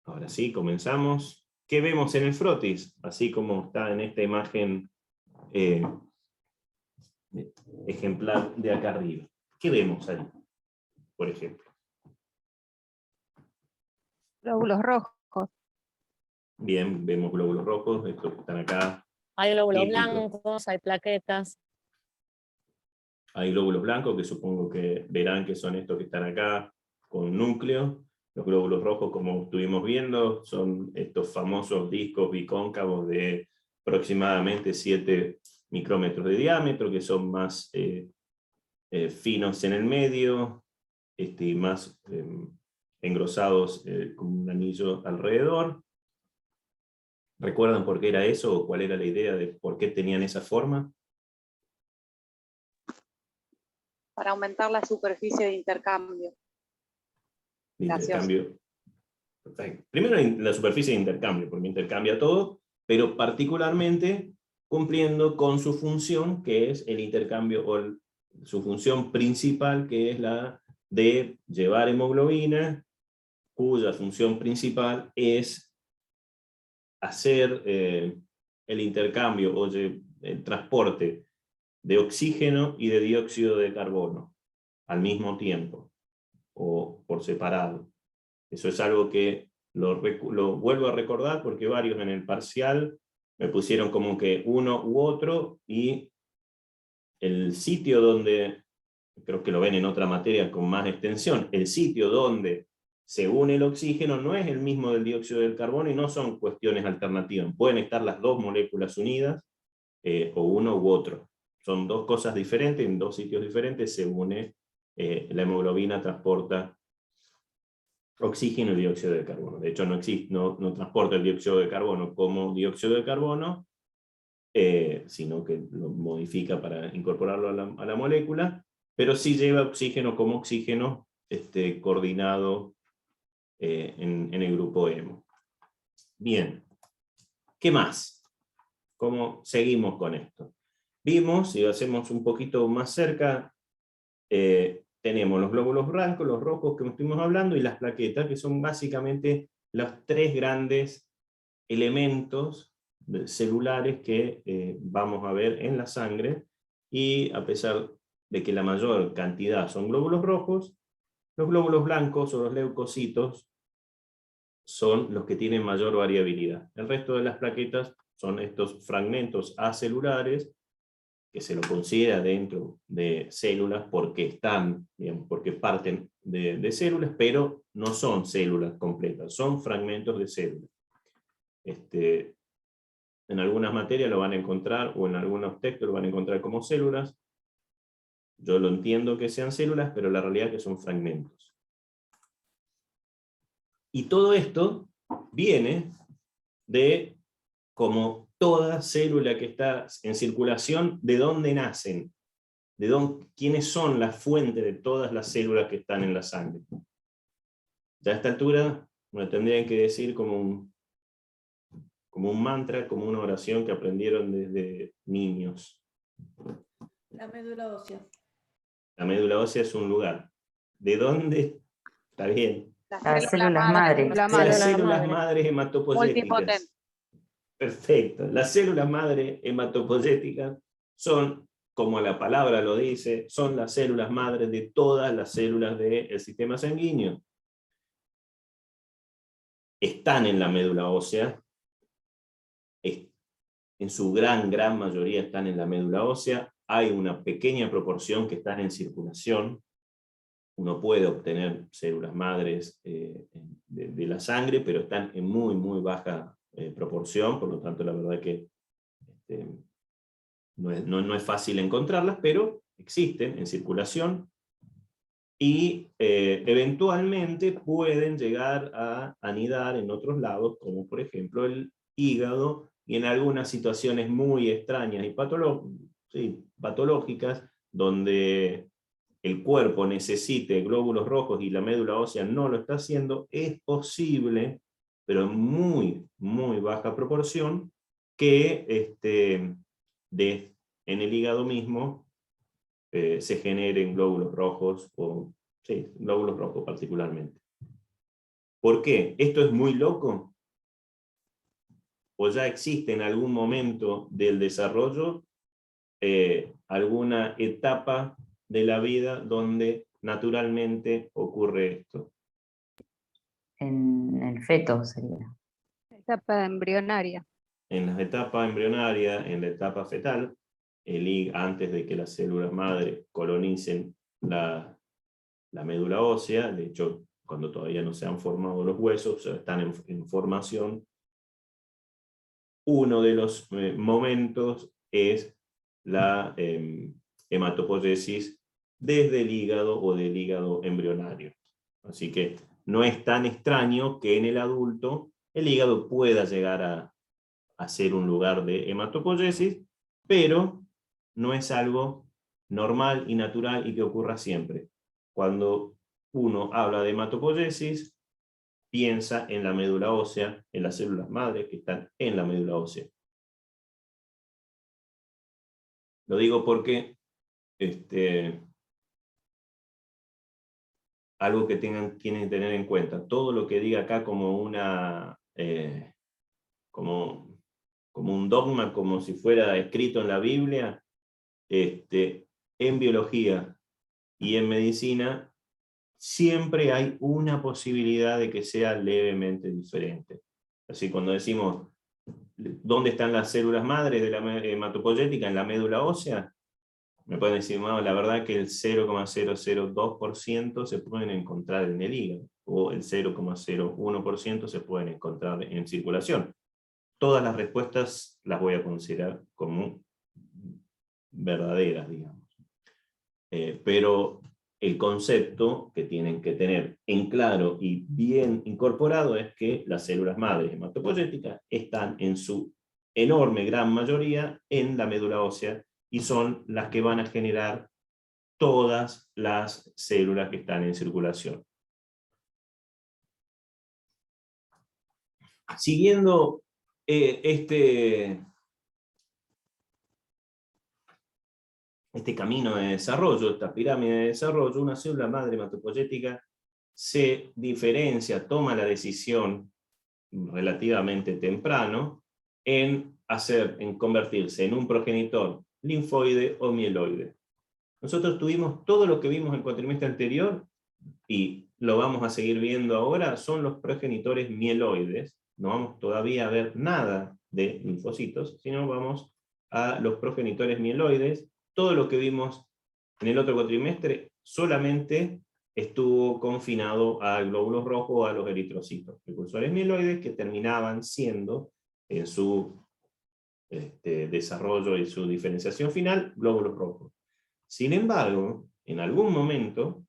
Ahora sí, comenzamos. ¿Qué vemos en el frotis? Así como está en esta imagen ejemplar de acá arriba. ¿Qué vemos ahí, por ejemplo? Glóbulos rojos. Bien, vemos glóbulos rojos, estos que están acá. Hay glóbulos Típicos. blancos, hay plaquetas. Hay glóbulos blancos, que supongo que verán que son estos que están acá, con núcleo. Los glóbulos rojos, como estuvimos viendo, son estos famosos discos bicóncavos de aproximadamente 7 micrómetros de diámetro, que son más finos en el medio, y más engrosados con un anillo alrededor. ¿Recuerdan por qué era eso o cuál era la idea de por qué tenían esa forma? Para aumentar la superficie de intercambio. De Gracias. intercambio. Perfecto. Primero la superficie de intercambio, porque intercambia todo, pero particularmente cumpliendo con su función, que es el intercambio, o su función principal, que es la de llevar hemoglobina, cuya función principal es hacer el intercambio o el transporte de oxígeno y de dióxido de carbono al mismo tiempo, o por separado. Eso es algo que lo vuelvo a recordar porque varios en el parcial me pusieron como que uno u otro, y el sitio donde, creo que lo ven en otra materia con más extensión, el sitio donde se une el oxígeno no es el mismo del dióxido de carbono y no son cuestiones alternativas. Pueden estar las dos moléculas unidas, o uno u otro. Son dos cosas diferentes, en dos sitios diferentes se une, la hemoglobina transporta oxígeno y dióxido de carbono. De hecho, no transporta el dióxido de carbono como dióxido de carbono, sino que lo modifica para incorporarlo a la molécula, pero sí lleva oxígeno como oxígeno coordinado en el grupo hemo. Bien, ¿qué más? ¿Cómo seguimos con esto? Vimos, si lo hacemos un poquito más cerca, tenemos los glóbulos blancos, los rojos que estuvimos hablando, y las plaquetas, que son básicamente los tres grandes elementos celulares que vamos a ver en la sangre, y a pesar de que la mayor cantidad son glóbulos rojos, los glóbulos blancos o los leucocitos son los que tienen mayor variabilidad. El resto de las plaquetas son estos fragmentos acelulares, que se lo considera dentro de células porque están, digamos, porque parten de células, pero no son células completas, son fragmentos de células. En algunas materias lo van a encontrar, o en algunos textos lo van a encontrar como células. Yo lo entiendo que sean células, pero la realidad es que son fragmentos. Y todo esto viene de, como toda célula que está en circulación, ¿de dónde nacen? ¿Quiénes son las fuentes de todas las células que están en la sangre? Ya a esta altura me tendrían que decir como un mantra, como una oración que aprendieron desde niños. La médula ósea. La médula ósea es un lugar. ¿De dónde? Está bien. Las células madre. Las células madres hematopoyéticas. Multipotente. Perfecto. Las células madre hematopoyéticas son, como la palabra lo dice, son las células madres de todas las células del sistema sanguíneo. Están en la médula ósea, en su gran mayoría están en la médula ósea. Hay una pequeña proporción que están en circulación. Uno puede obtener células madres de la sangre, pero están en muy baja proporción, por lo tanto la verdad que no es fácil encontrarlas, pero existen en circulación, y eventualmente pueden llegar a anidar en otros lados, como por ejemplo el hígado, y en algunas situaciones muy extrañas y patológicas, donde el cuerpo necesite glóbulos rojos y la médula ósea no lo está haciendo, es posible, pero en muy baja proporción, que en el hígado mismo se generen glóbulos rojos, glóbulos rojos particularmente. ¿Por qué? ¿Esto es muy loco? ¿O ya existe en algún momento del desarrollo alguna etapa de la vida donde naturalmente ocurre esto? En el feto sería. Etapa embrionaria. En la etapa embrionaria, en la etapa fetal, antes de que las células madre colonicen la médula ósea, de hecho, cuando todavía no se han formado los huesos, o sea, están en formación, uno de los momentos es la hematopoiesis desde el hígado o del hígado embrionario. Así que no es tan extraño que en el adulto el hígado pueda llegar a ser un lugar de hematopoiesis, pero no es algo normal y natural y que ocurra siempre. Cuando uno habla de hematopoiesis, piensa en la médula ósea, en las células madre que están en la médula ósea. Lo digo porque algo que tienen que tener en cuenta, todo lo que diga acá como un dogma, como si fuera escrito en la Biblia, en biología y en medicina, siempre hay una posibilidad de que sea levemente diferente. Así cuando decimos, ¿dónde están las células madres de la hematopoyética? En la médula ósea. Me pueden decir, no, la verdad que el 0,002% se pueden encontrar en el hígado, o el 0,01% se pueden encontrar en circulación. Todas las respuestas las voy a considerar como verdaderas, digamos. Pero el concepto que tienen que tener en claro y bien incorporado es que las células madres hematopoyéticas están en su enorme gran mayoría en la médula ósea y son las que van a generar todas las células que están en circulación. Siguiendo este camino de desarrollo, esta pirámide de desarrollo, una célula madre hematopoyética se diferencia, toma la decisión relativamente temprano en convertirse en un progenitor linfoide o mieloide. Nosotros tuvimos todo lo que vimos en el cuatrimestre anterior y lo vamos a seguir viendo ahora, son los progenitores mieloides. No vamos todavía a ver nada de linfocitos, sino vamos a los progenitores mieloides. Todo lo que vimos en el otro cuatrimestre solamente estuvo confinado a glóbulos rojos o a los eritrocitos, precursores mieloides que terminaban siendo, en su desarrollo y su diferenciación final, glóbulos rojos. Sin embargo, en algún momento,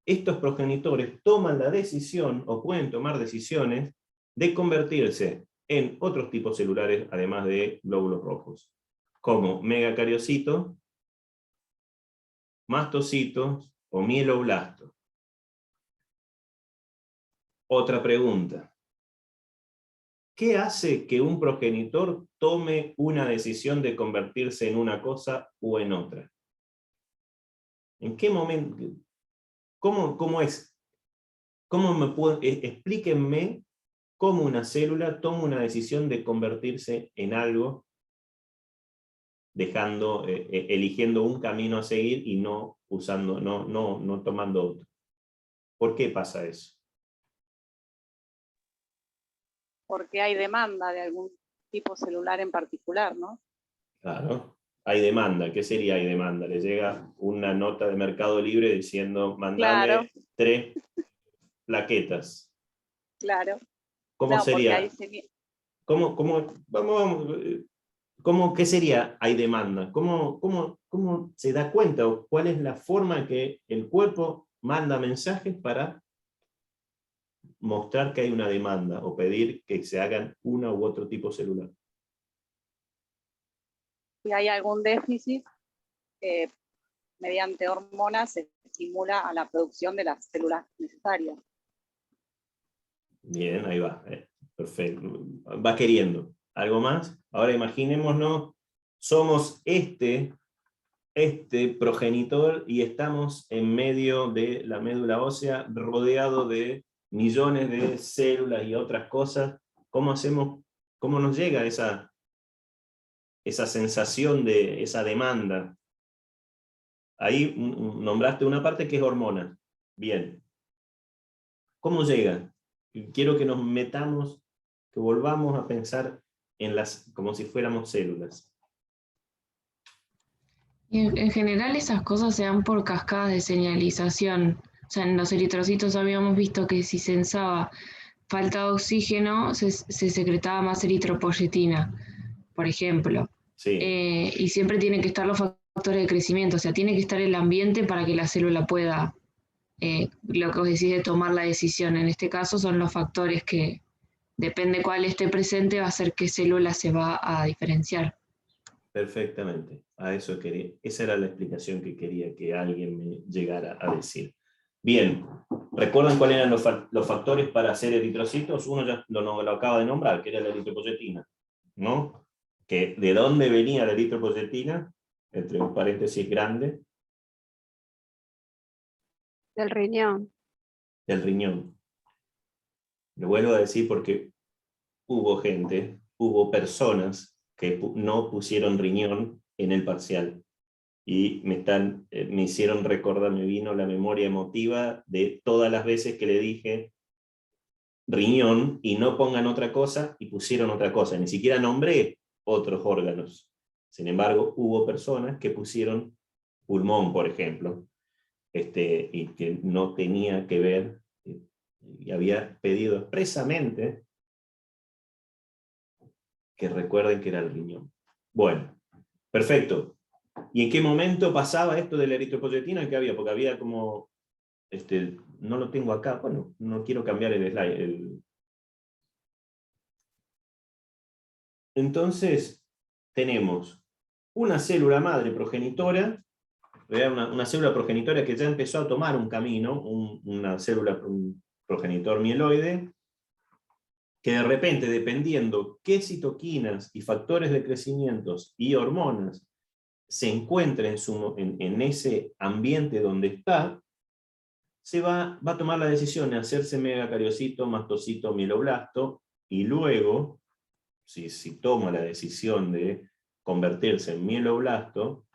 estos progenitores toman la decisión, o pueden tomar decisiones, de convertirse en otros tipos celulares, además de glóbulos rojos, como megacariocitos, mastocitos o mieloblastos. Otra pregunta. ¿Qué hace que un progenitor tome una decisión de convertirse en una cosa o en otra? ¿En qué momento? ¿Cómo es? Explíquenme cómo una célula toma una decisión de convertirse en algo, eligiendo un camino a seguir y no tomando otro. ¿Por qué pasa eso? Porque hay demanda de algún tipo celular en particular, ¿no? Claro, hay demanda. ¿Qué sería hay demanda? Le llega una nota de Mercado Libre diciendo, mandame Claro. 3 plaquetas. Claro. ¿Cómo No, sería? porque ahí sería... ¿Qué sería hay demanda? ¿Cómo se da cuenta o cuál es la forma que el cuerpo manda mensajes para mostrar que hay una demanda o pedir que se hagan una u otro tipo celular? Si hay algún déficit, mediante hormonas se estimula a la producción de las células necesarias. Bien, ahí va. Perfecto. Va queriendo. ¿Algo más? Ahora imaginémonos, somos este progenitor y estamos en medio de la médula ósea rodeado de millones de células y otras cosas, ¿cómo hacemos, cómo nos llega esa sensación de esa demanda? Ahí nombraste una parte que es hormona. Bien. ¿Cómo llega? Quiero que nos metamos, que volvamos a pensar en las, como si fuéramos células. Y en general esas cosas se dan por cascadas de señalización. O sea, en los eritrocitos habíamos visto que si se sensaba falta de oxígeno, se secretaba más eritropoyetina, por ejemplo. Sí. Y siempre tienen que estar los factores de crecimiento, o sea, tiene que estar el ambiente para que la célula pueda, lo que vos decís de tomar la decisión. En este caso son los factores que, depende cuál esté presente, va a ser qué célula se va a diferenciar. Perfectamente, a eso quería, esa era la explicación que quería que alguien me llegara a decir. Bien, ¿recuerdan cuáles eran los factores para hacer eritrocitos? Uno ya lo acaba de nombrar, que era la eritropoyetina, ¿no? Que, ¿de dónde venía la eritropoyetina? Entre un paréntesis grande. Del riñón. Del riñón. Lo vuelvo a decir porque hubo personas que no pusieron riñón en el parcial. Y me hicieron recordar, me vino la memoria emotiva de todas las veces que le dije riñón y no pongan otra cosa y pusieron otra cosa. Ni siquiera nombré otros órganos. Sin embargo, hubo personas que pusieron pulmón, por ejemplo, y que no tenía que ver, y había pedido expresamente que recuerden que era el riñón. Bueno, perfecto. ¿Y en qué momento pasaba esto de la eritropoyetina? ¿Qué había? Porque había como, no lo tengo acá, bueno, no quiero cambiar el slide. Entonces, tenemos una célula madre progenitora, una célula progenitora que ya empezó a tomar un camino, una célula, un progenitor mieloide, que de repente, dependiendo qué citoquinas y factores de crecimiento y hormonas se encuentra en ese ambiente donde está, va a tomar la decisión de hacerse megacariocito, mastocito, mieloblasto, y luego, si toma la decisión de convertirse en mieloblasto,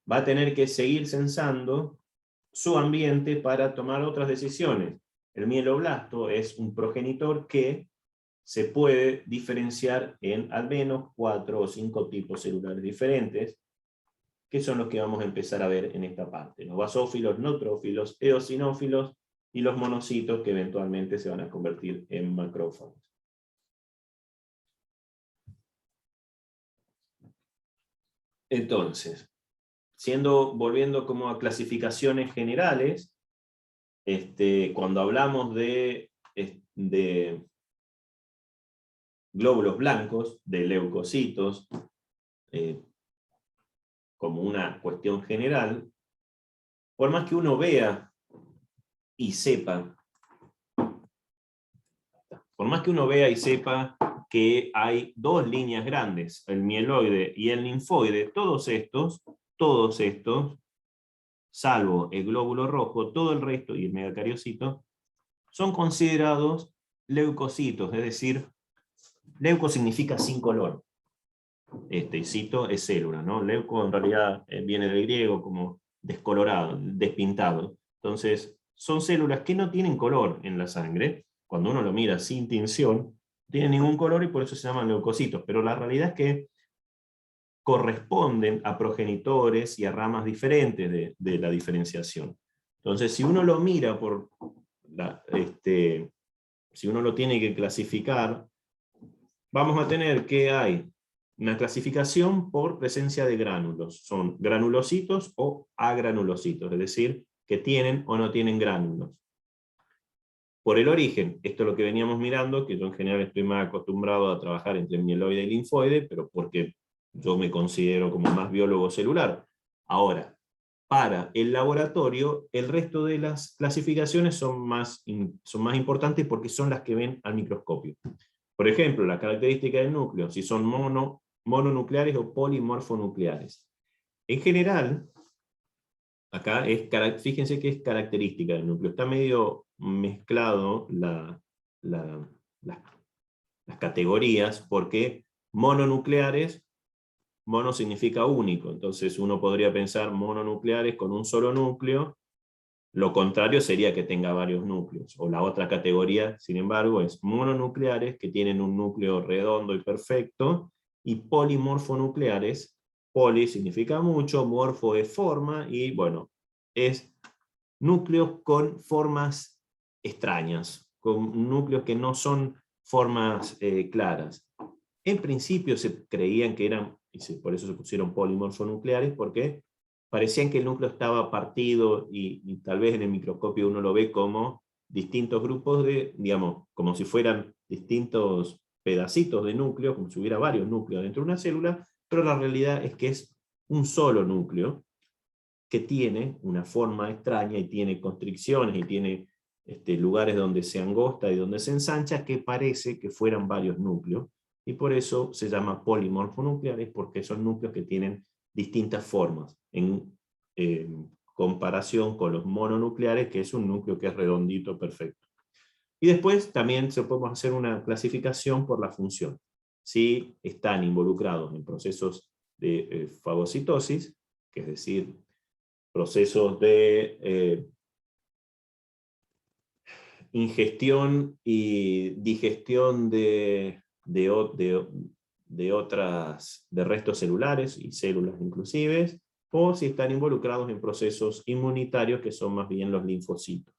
va a tener que seguir sensando su ambiente para tomar otras decisiones. El mieloblasto es un progenitor que se puede diferenciar en al menos 4 o 5 tipos celulares diferentes, que son los que vamos a empezar a ver en esta parte. Los basófilos, neutrófilos, eosinófilos y los monocitos que eventualmente se van a convertir en macrófagos. Entonces, volviendo como a clasificaciones generales, cuando hablamos de glóbulos blancos, de leucocitos, como una cuestión general, por más que uno vea y sepa, que hay dos líneas grandes, el mieloide y el linfoide, todos estos, salvo el glóbulo rojo, todo el resto, y el megacariocito, son considerados leucocitos, es decir, leuco significa sin color. Y cito es célula, ¿no? Leuco en realidad viene del griego como descolorado, despintado. Entonces, son células que no tienen color en la sangre. Cuando uno lo mira sin tinción, no tienen ningún color y por eso se llaman leucocitos. Pero la realidad es que corresponden a progenitores y a ramas diferentes de la diferenciación. Entonces, si uno lo mira si uno lo tiene que clasificar, vamos a tener que hay una clasificación por presencia de gránulos. Son granulocitos o agranulocitos, es decir, que tienen o no tienen gránulos. Por el origen, esto es lo que veníamos mirando, que yo en general estoy más acostumbrado a trabajar entre mieloide y linfoide, pero porque yo me considero como más biólogo celular. Ahora, para el laboratorio, el resto de las clasificaciones son más importantes porque son las que ven al microscopio. Por ejemplo, la característica del núcleo, si son mononucleares o polimorfonucleares. En general, acá fíjense que es característica del núcleo. Está medio mezclado las categorías, porque mononucleares, mono significa único, entonces uno podría pensar mononucleares con un solo núcleo. Lo contrario sería que tenga varios núcleos. O la otra categoría, sin embargo, es mononucleares que tienen un núcleo redondo y perfecto, y polimorfonucleares. Poli significa mucho, morfo es forma, y bueno, es núcleos con formas extrañas, con núcleos que no son formas claras. En principio se creían que eran, por eso se pusieron polimorfonucleares, porque parecían que el núcleo estaba partido y tal vez en el microscopio uno lo ve como distintos grupos de, digamos, como si fueran distintos pedacitos de núcleo, como si hubiera varios núcleos dentro de una célula, pero la realidad es que es un solo núcleo que tiene una forma extraña y tiene constricciones y tiene lugares donde se angosta y donde se ensancha, que parece que fueran varios núcleos, y por eso se llama polimorfonucleares, porque son núcleos que tienen distintas formas, en comparación con los mononucleares, que es un núcleo que es redondito, perfecto. Y después también podemos hacer una clasificación por la función. Si están involucrados en procesos de fagocitosis, que es decir, procesos de ingestión y digestión de restos celulares y células inclusive, o si están involucrados en procesos inmunitarios, que son más bien los linfocitos.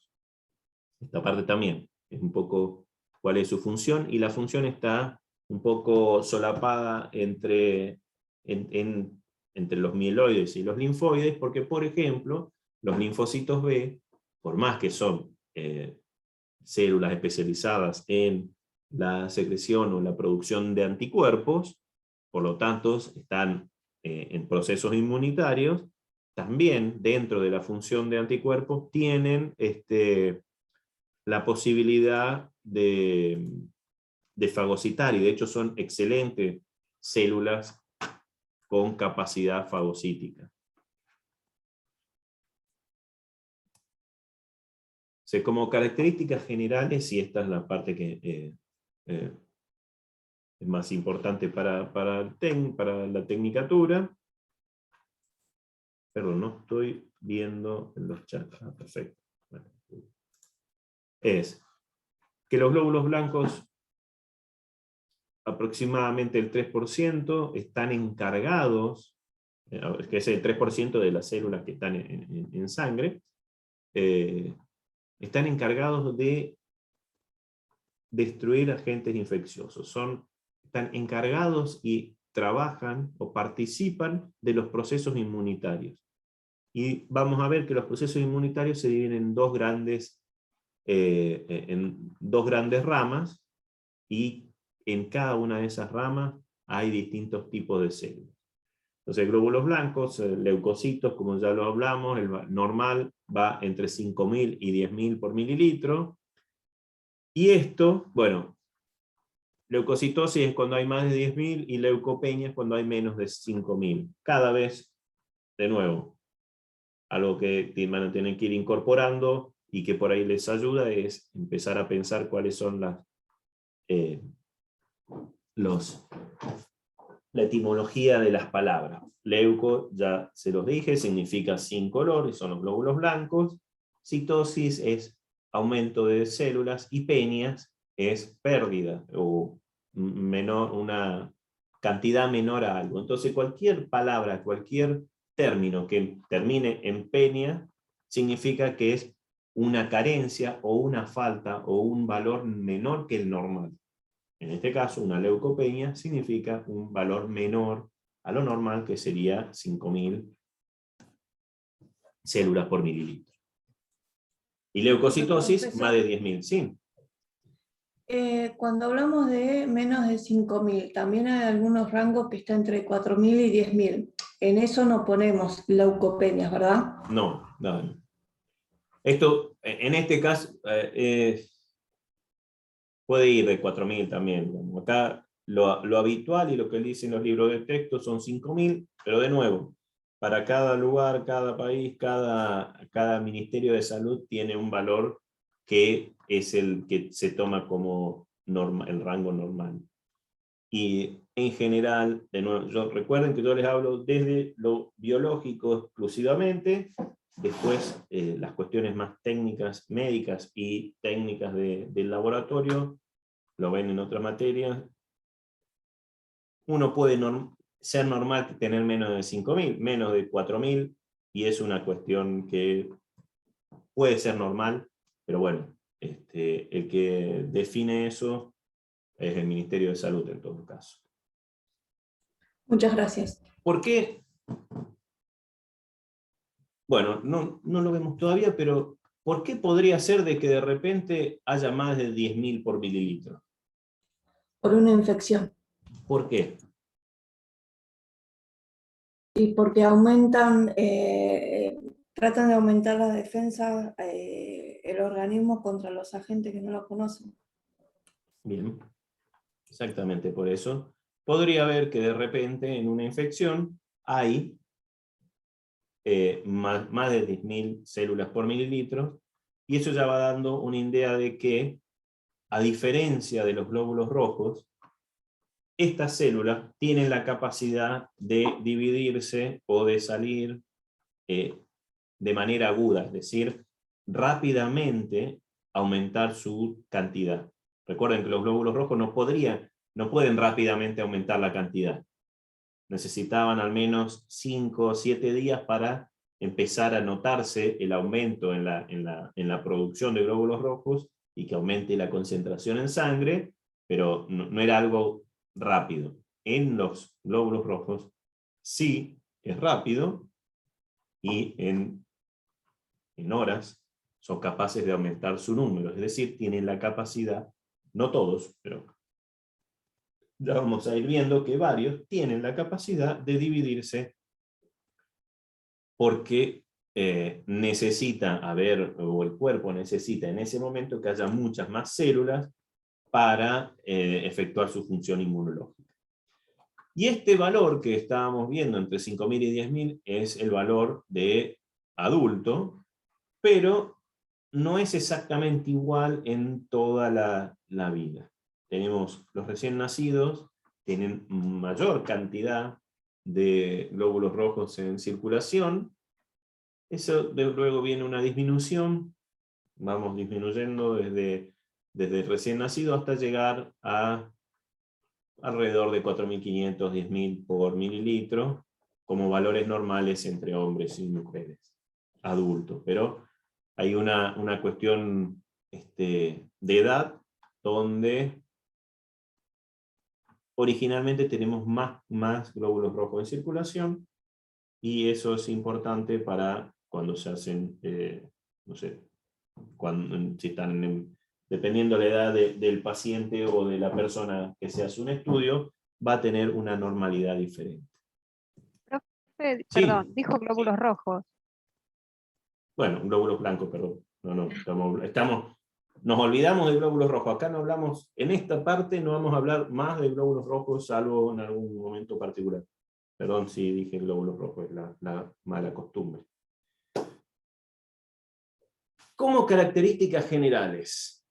Esta parte también es un poco cuál es su función, y la función está un poco solapada entre los mieloides y los linfoides, porque, por ejemplo, los linfocitos B, por más que son células especializadas en la secreción o la producción de anticuerpos, por lo tanto están en procesos inmunitarios, también dentro de la función de anticuerpos tienen la posibilidad de fagocitar, y de hecho son excelentes células con capacidad fagocítica. O sea, como características generales, y esta es la parte que es más importante para la tecnicatura. Perdón, no estoy viendo en los chats. Ah, perfecto. Bueno, es que los glóbulos blancos, aproximadamente el 3%, están encargados, que es el 3% de las células que están en sangre, están encargados de destruir agentes infecciosos. Están encargados y trabajan o participan de los procesos inmunitarios. Y vamos a ver que los procesos inmunitarios se dividen en dos grandes ramas, y en cada una de esas ramas hay distintos tipos de células. Entonces, glóbulos blancos, leucocitos, como ya lo hablamos, el normal va entre 5.000 y 10.000 por mililitro. Y esto, bueno, leucocitosis es cuando hay más de 10.000 y leucopenia es cuando hay menos de 5.000. Cada vez, de nuevo, algo que van a tener que ir incorporando y que por ahí les ayuda es empezar a pensar cuáles son la etimología de las palabras. Leuco, ya se los dije, significa sin color, y son los glóbulos blancos. Citosis es aumento de células, y penias es pérdida, o una cantidad menor a algo. Entonces cualquier palabra, cualquier término que termine en penia, significa que es una carencia o una falta o un valor menor que el normal. En este caso, una leucopenia significa un valor menor a lo normal, que sería 5.000 células por mililitro. Y leucocitosis, Profesor, más de 10.000, sí. Cuando hablamos de menos de 5.000, también hay algunos rangos que están entre 4.000 y 10.000. En eso no ponemos leucopenias, ¿verdad? No, no. Esto, en este caso, puede ir de 4.000 también. Acá lo habitual y lo que dicen los libros de texto son 5.000, pero de nuevo, para cada lugar, cada país, cada Ministerio de Salud tiene un valor que es el que se toma como el rango normal. Y en general, de nuevo, recuerden que yo les hablo desde lo biológico exclusivamente, después las cuestiones más técnicas, médicas y técnicas del laboratorio, lo ven en otra materia. Uno puede ser normal tener menos de 5.000, menos de 4.000, y es una cuestión que puede ser normal, pero bueno, el que define eso es el Ministerio de Salud en todo caso. Muchas gracias. ¿Por qué? Bueno, no lo vemos todavía, pero ¿por qué podría ser de que de repente haya más de 10.000 por mililitro? Por una infección. ¿Por qué? Y porque aumentan, tratan de aumentar la defensa, el organismo contra los agentes que no lo conocen. Bien, exactamente por eso. Podría haber que de repente en una infección hay más de 10.000 células por mililitro, y eso ya va dando una idea de que, a diferencia de los glóbulos rojos, estas células tienen la capacidad de dividirse o de salir de manera aguda, es decir, rápidamente aumentar su cantidad. Recuerden que los glóbulos rojos no pueden rápidamente aumentar la cantidad. Necesitaban al menos 5 o 7 días para empezar a notarse el aumento en la producción de glóbulos rojos y que aumente la concentración en sangre, pero no era algo rápido. En los glóbulos rojos sí es rápido, y en horas son capaces de aumentar su número, es decir, tienen la capacidad, no todos, pero ya vamos a ir viendo que varios tienen la capacidad de dividirse porque o el cuerpo necesita en ese momento que haya muchas más células para efectuar su función inmunológica. Y este valor que estábamos viendo entre 5.000 y 10.000 es el valor de adulto, pero no es exactamente igual en toda la vida. Tenemos los recién nacidos, tienen mayor cantidad de glóbulos rojos en circulación. Eso luego viene una disminución, vamos disminuyendo desde el recién nacido hasta llegar a alrededor de 4.500, 10.000 por mililitro, como valores normales entre hombres y mujeres, adultos. Pero hay una cuestión de edad donde originalmente tenemos más glóbulos rojos en circulación, y eso es importante para cuando se hacen, no sé, si están dependiendo de la edad del paciente o de la persona que se hace un estudio, va a tener una normalidad diferente. Profe, Sí. perdón, dijo glóbulos rojos. Bueno, glóbulos blancos, perdón. Nos olvidamos de glóbulos rojos. Acá no hablamos, en esta parte no vamos a hablar más de glóbulos rojos, salvo en algún momento particular. Perdón si dije glóbulos rojos, es la mala costumbre. Como características generales,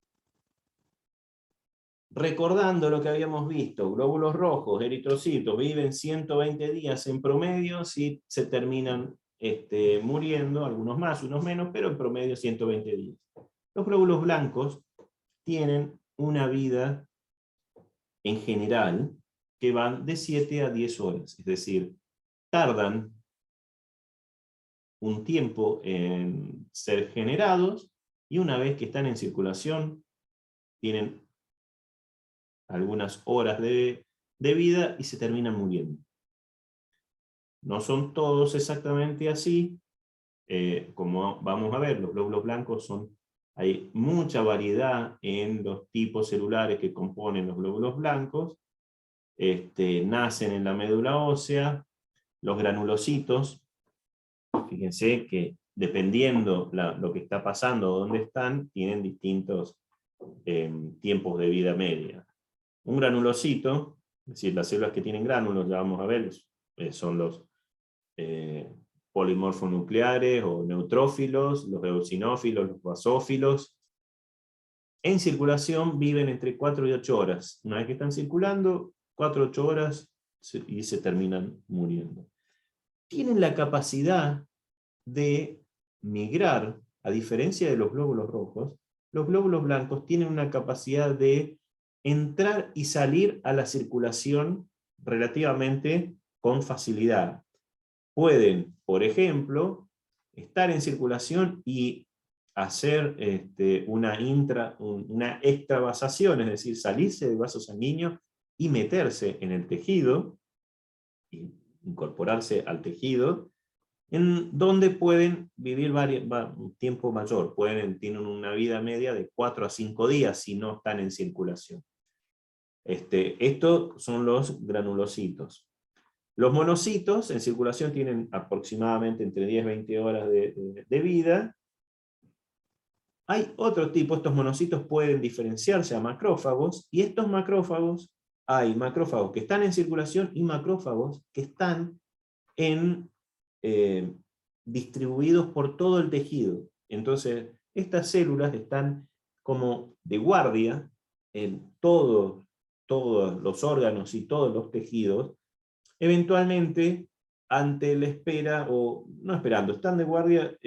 recordando lo que habíamos visto, glóbulos rojos, eritrocitos, viven 120 días en promedio, si se terminan muriendo, algunos más, unos menos, pero en promedio 120 días. Los glóbulos blancos tienen una vida en general que van de 7 a 10 horas, es decir, tardan un tiempo en ser generados, y una vez que están en circulación tienen algunas horas de vida y se terminan muriendo. No son todos exactamente así, como vamos a ver, los glóbulos blancos hay mucha variedad en los tipos celulares que componen los glóbulos blancos. Nacen en la médula ósea, los granulocitos, fíjense que dependiendo lo que está pasando o dónde están, tienen distintos tiempos de vida media. Un granulocito, es decir, las células que tienen gránulos, ya vamos a ver, son polimorfonucleares o neutrófilos, los eosinófilos, los basófilos. En circulación viven entre 4 y 8 horas. Una vez que están circulando, 4 o 8 horas y se terminan muriendo. Tienen la capacidad de migrar, a diferencia de los glóbulos rojos. Los glóbulos blancos tienen una capacidad de entrar y salir a la circulación relativamente con facilidad. Pueden, por ejemplo, estar en circulación y hacer una extravasación, es decir, salirse del vaso sanguíneo y meterse en el tejido, incorporarse al tejido, en donde pueden vivir un tiempo mayor, tienen una vida media de 4 a 5 días si no están en circulación. Estos son los granulocitos. Los monocitos en circulación tienen aproximadamente entre 10 y 20 horas de vida. Hay otro tipo, estos monocitos pueden diferenciarse a macrófagos, y estos macrófagos, hay macrófagos que están en circulación y macrófagos que están distribuidos por todo el tejido. Entonces, estas células están como de guardia en todos los órganos y todos los tejidos, eventualmente ante la espera, o no esperando, están de guardia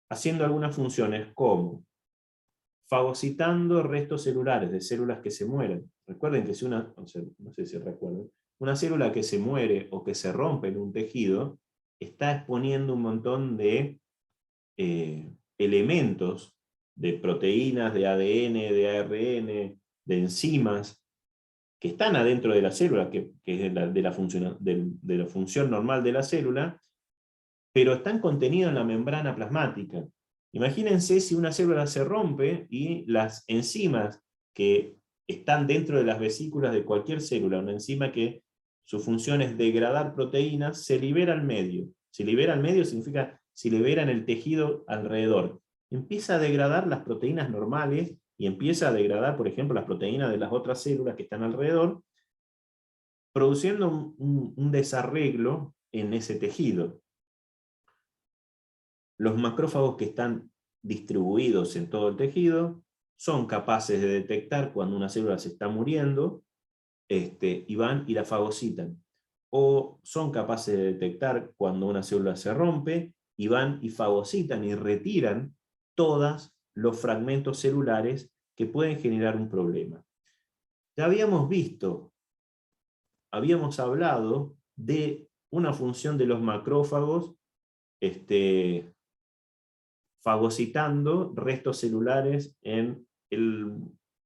haciendo algunas funciones como fagocitando restos celulares de células que se mueren. Recuerden que si no sé si recuerdan, una célula que se muere o que se rompe en un tejido está exponiendo un montón de elementos, de proteínas, de ADN, de ARN, de enzimas, que están adentro de la célula, que es de la función normal de la célula, pero están contenidos en la membrana plasmática. Imagínense si una célula se rompe y las enzimas que están dentro de las vesículas de cualquier célula, una enzima que su función es degradar proteínas, se libera al medio. Se libera al medio significa se libera en el tejido alrededor. Empieza a degradar las proteínas normales y empieza a degradar, por ejemplo, las proteínas de las otras células que están alrededor, produciendo un desarreglo en ese tejido. Los macrófagos que están distribuidos en todo el tejido son capaces de detectar cuando una célula se está muriendo, y van y la fagocitan. O son capaces de detectar cuando una célula se rompe, y van y fagocitan y retiran todos los fragmentos celulares que pueden generar un problema. Ya habíamos hablado de una función de los macrófagos fagocitando restos celulares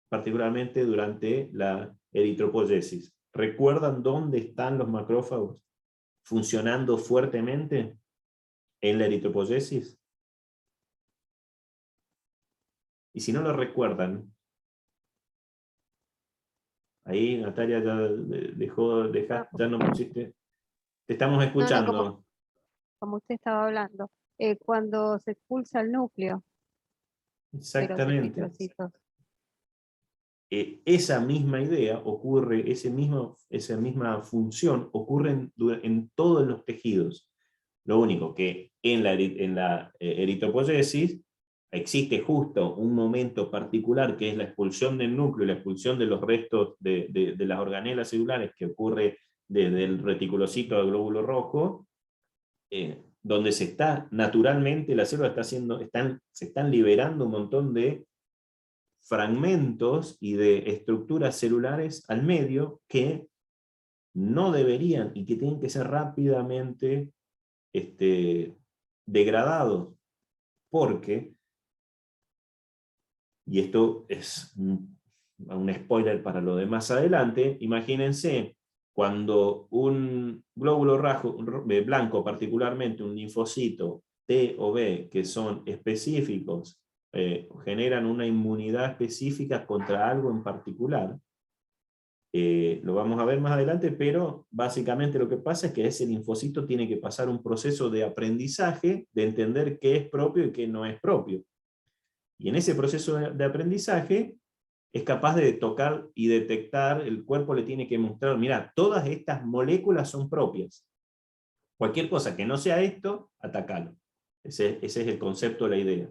particularmente durante la eritropoyesis. ¿Recuerdan dónde están los macrófagos funcionando fuertemente en la eritropoyesis? Y si no lo recuerdan, ahí Natalia ya ya no pusiste. Te estamos escuchando. Como usted estaba hablando, cuando se expulsa el núcleo de los Exactamente. eritrocitos. Esa misma idea ocurre, esa misma función ocurre en todos los tejidos. Lo único que en la eritropoyesis existe justo un momento particular que es la expulsión del núcleo, la expulsión de los restos de las organelas celulares que ocurre desde el reticulocito al glóbulo rojo, donde naturalmente la célula se están liberando un montón de fragmentos y de estructuras celulares al medio que no deberían y que tienen que ser rápidamente degradados, porque, y esto es un spoiler para lo de más adelante, imagínense cuando un glóbulo blanco, particularmente un linfocito T o B, que son específicos, generan una inmunidad específica contra algo en particular. Lo vamos a ver más adelante, pero básicamente lo que pasa es que ese linfocito tiene que pasar un proceso de aprendizaje, de entender qué es propio y qué no es propio. Y en ese proceso de aprendizaje es capaz de tocar y detectar, el cuerpo le tiene que mostrar, mira, todas estas moléculas son propias. Cualquier cosa que no sea esto, atacalo. Ese es el concepto, la idea.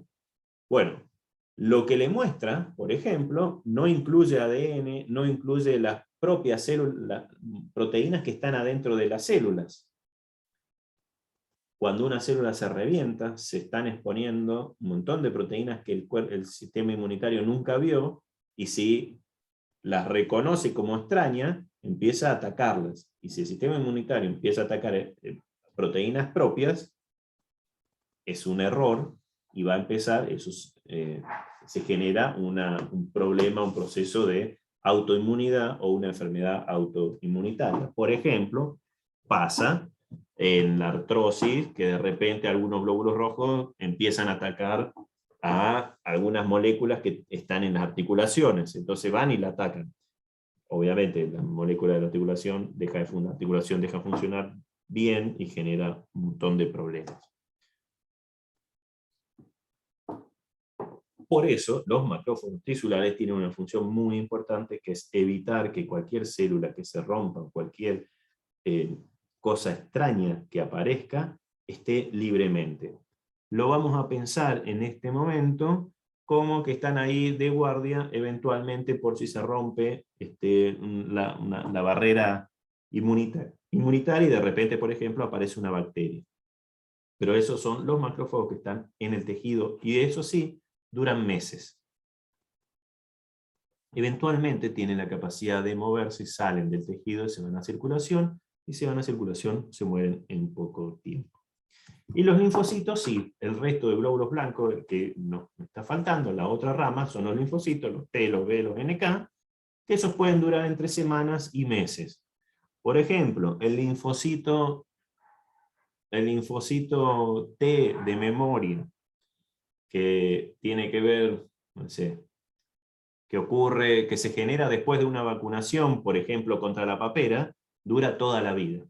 Bueno, lo que le muestra, por ejemplo, no incluye ADN, no incluye las propias células, proteínas que están adentro de las células. Cuando una célula se revienta, se están exponiendo un montón de proteínas que el sistema inmunitario nunca vio, y si las reconoce como extrañas, empieza a atacarlas. Y si el sistema inmunitario empieza a atacar proteínas propias, es un error, y va a empezar, se genera un problema, un proceso de autoinmunidad o una enfermedad autoinmunitaria. Por ejemplo, pasa en la artrosis, que de repente algunos glóbulos rojos empiezan a atacar a algunas moléculas que están en las articulaciones, entonces van y la atacan. Obviamente la molécula de la articulación deja de funcionar bien y genera un montón de problemas. Por eso los macrófagos tisulares tienen una función muy importante, que es evitar que cualquier célula que se rompa, cualquier cosa extraña que aparezca, esté libremente. Lo vamos a pensar en este momento como que están ahí de guardia, eventualmente por si se rompe la barrera inmunitaria y de repente, por ejemplo, aparece una bacteria. Pero esos son los macrófagos que están en el tejido, y eso sí, duran meses. Eventualmente tienen la capacidad de moverse, salen del tejido y se van a circulación, y si van a circulación se mueren en poco tiempo. Y los linfocitos, sí, el resto de glóbulos blancos, el que nos está faltando, la otra rama, son los linfocitos, los T, los B, los NK, que esos pueden durar entre semanas y meses. Por ejemplo, el linfocito T de memoria, que tiene que ver, no sé, que se genera después de una vacunación, por ejemplo, contra la papera, dura toda la vida.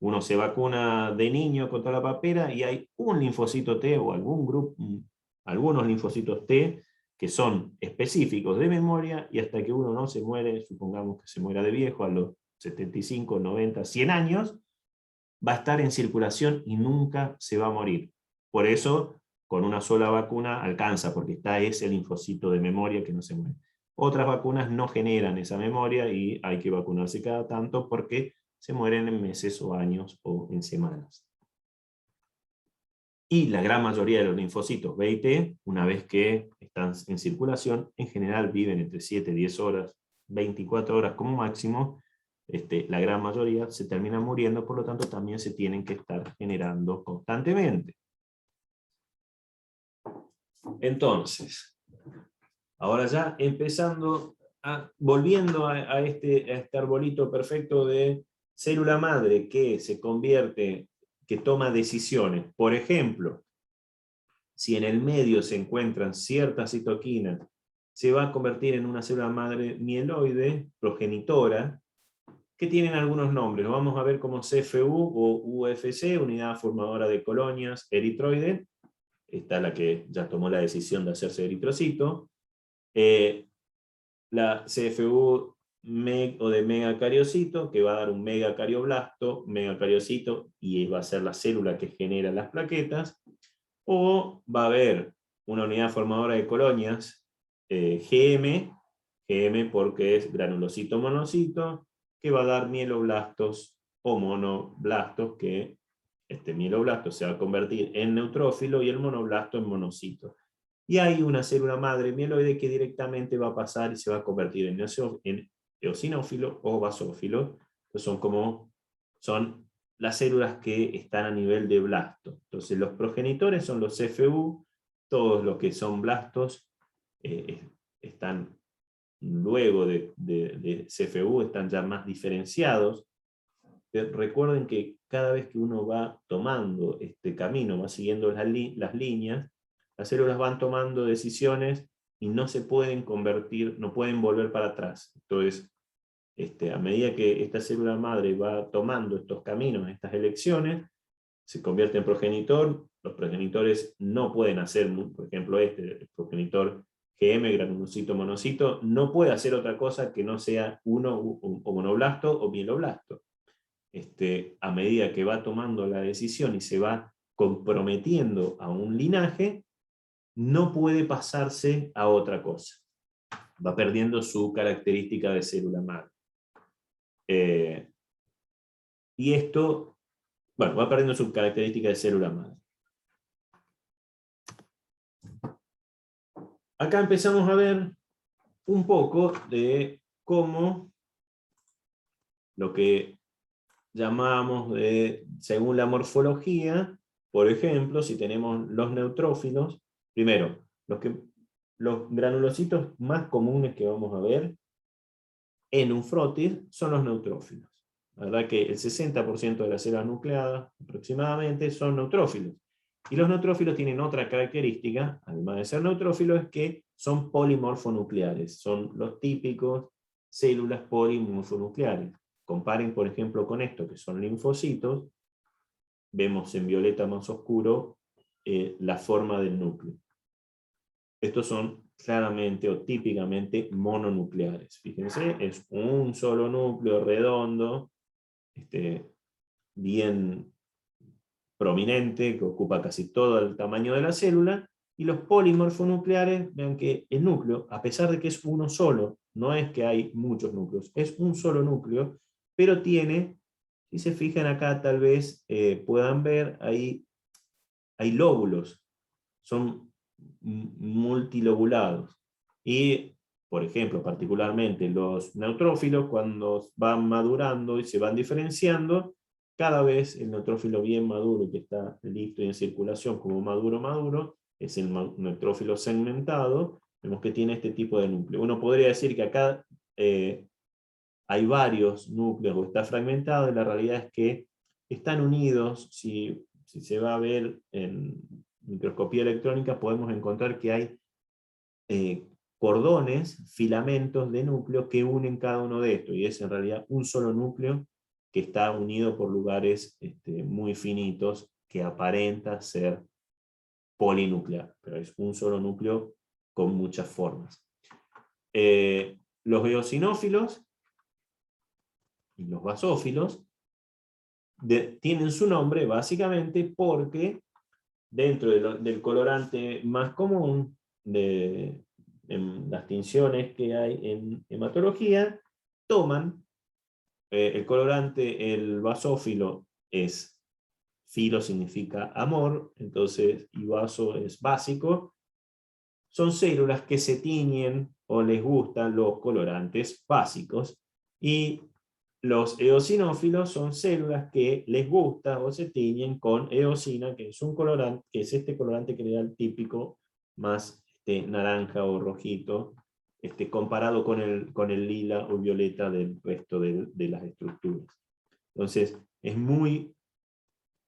Uno se vacuna de niño contra la papera y hay un linfocito T o algunos linfocitos T que son específicos de memoria, y hasta que uno no se muere, supongamos que se muera de viejo a los 75, 90, 100 años, va a estar en circulación y nunca se va a morir. Por eso, con una sola vacuna alcanza, porque está ese linfocito de memoria que no se muere. Otras vacunas no generan esa memoria y hay que vacunarse cada tanto porque se mueren en meses o años o en semanas. Y la gran mayoría de los linfocitos B y T, una vez que están en circulación, en general viven entre 7, 10 horas, 24 horas como máximo. La gran mayoría se terminan muriendo, por lo tanto también se tienen que estar generando constantemente. Entonces, ahora ya volviendo a este arbolito perfecto de célula madre que se convierte, que toma decisiones. Por ejemplo, si en el medio se encuentran ciertas citoquinas, se va a convertir en una célula madre mieloide, progenitora, que tienen algunos nombres. Lo vamos a ver como CFU o UFC, unidad formadora de colonias eritroide. Esta es la que ya tomó la decisión de hacerse eritrocito. La CFU o de megacariocito, que va a dar un megacarioplasto, megacariocito, y va a ser la célula que genera las plaquetas. O va a haber una unidad formadora de colonias, GM porque es granulocito monocito, que va a dar mieloblastos o monoblastos, que este mieloblasto se va a convertir en neutrófilo y el monoblasto en monocito. Y hay una célula madre mieloide que directamente va a pasar y se va a convertir en eosinófilo o basófilo. Son las células que están a nivel de blasto. Entonces los progenitores son los CFU, todos los que son blastos están luego de CFU, están ya más diferenciados. Recuerden que cada vez que uno va tomando este camino, va siguiendo las líneas, las células van tomando decisiones y no se pueden convertir, no pueden volver para atrás. Entonces, a medida que esta célula madre va tomando estos caminos, estas elecciones, se convierte en progenitor. Los progenitores no pueden hacer, por ejemplo, el progenitor GM, granulocito monocito, no puede hacer otra cosa que no sea o monoblasto o mieloblasto. a medida que va tomando la decisión y se va comprometiendo a un linaje, no puede pasarse a otra cosa. Va perdiendo su característica de célula madre. Y esto, bueno, va perdiendo su característica de célula madre. Acá empezamos a ver un poco de cómo lo que llamamos según la morfología, por ejemplo, si tenemos los neutrófilos, primero, los granulocitos más comunes que vamos a ver en un frótil son los neutrófilos. La verdad que el 60% de las células nucleadas aproximadamente son neutrófilos. Y los neutrófilos tienen otra característica, además de ser neutrófilos, es que son polimorfonucleares. Son los típicos células polimorfonucleares. Comparen, por ejemplo, con esto, que son linfocitos. Vemos en violeta más oscuro la forma del núcleo. Estos son claramente o típicamente mononucleares. Fíjense, es un solo núcleo redondo, bien prominente, que ocupa casi todo el tamaño de la célula, y los polimorfonucleares, vean que el núcleo, a pesar de que es uno solo, no es que hay muchos núcleos, es un solo núcleo, pero tiene, si se fijan acá tal vez puedan ver, hay lóbulos, son multilobulados. Y, por ejemplo, particularmente los neutrófilos, cuando van madurando y se van diferenciando, cada vez el neutrófilo bien maduro, que está listo y en circulación como maduro, es el neutrófilo segmentado, vemos que tiene este tipo de núcleo. Uno podría decir que acá hay varios núcleos o está fragmentado, y la realidad es que están unidos. Si se va a ver en microscopía electrónica, podemos encontrar que hay cordones, filamentos de núcleo que unen cada uno de estos, y es en realidad un solo núcleo que está unido por lugares muy finitos, que aparenta ser polinuclear, pero es un solo núcleo con muchas formas. Los eosinófilos y los basófilos tienen su nombre básicamente porque dentro del colorante más común en las tinciones que hay en hematología, toman el colorante, el basófilo es, filo significa amor, entonces, y vaso es básico, son células que se tiñen o les gustan los colorantes básicos, y los eosinófilos son células que les gusta o se tiñen con eosina, que es un colorante, que es este colorante que le da el típico más naranja o rojito, comparado con el lila o violeta del resto de las estructuras. Entonces, es muy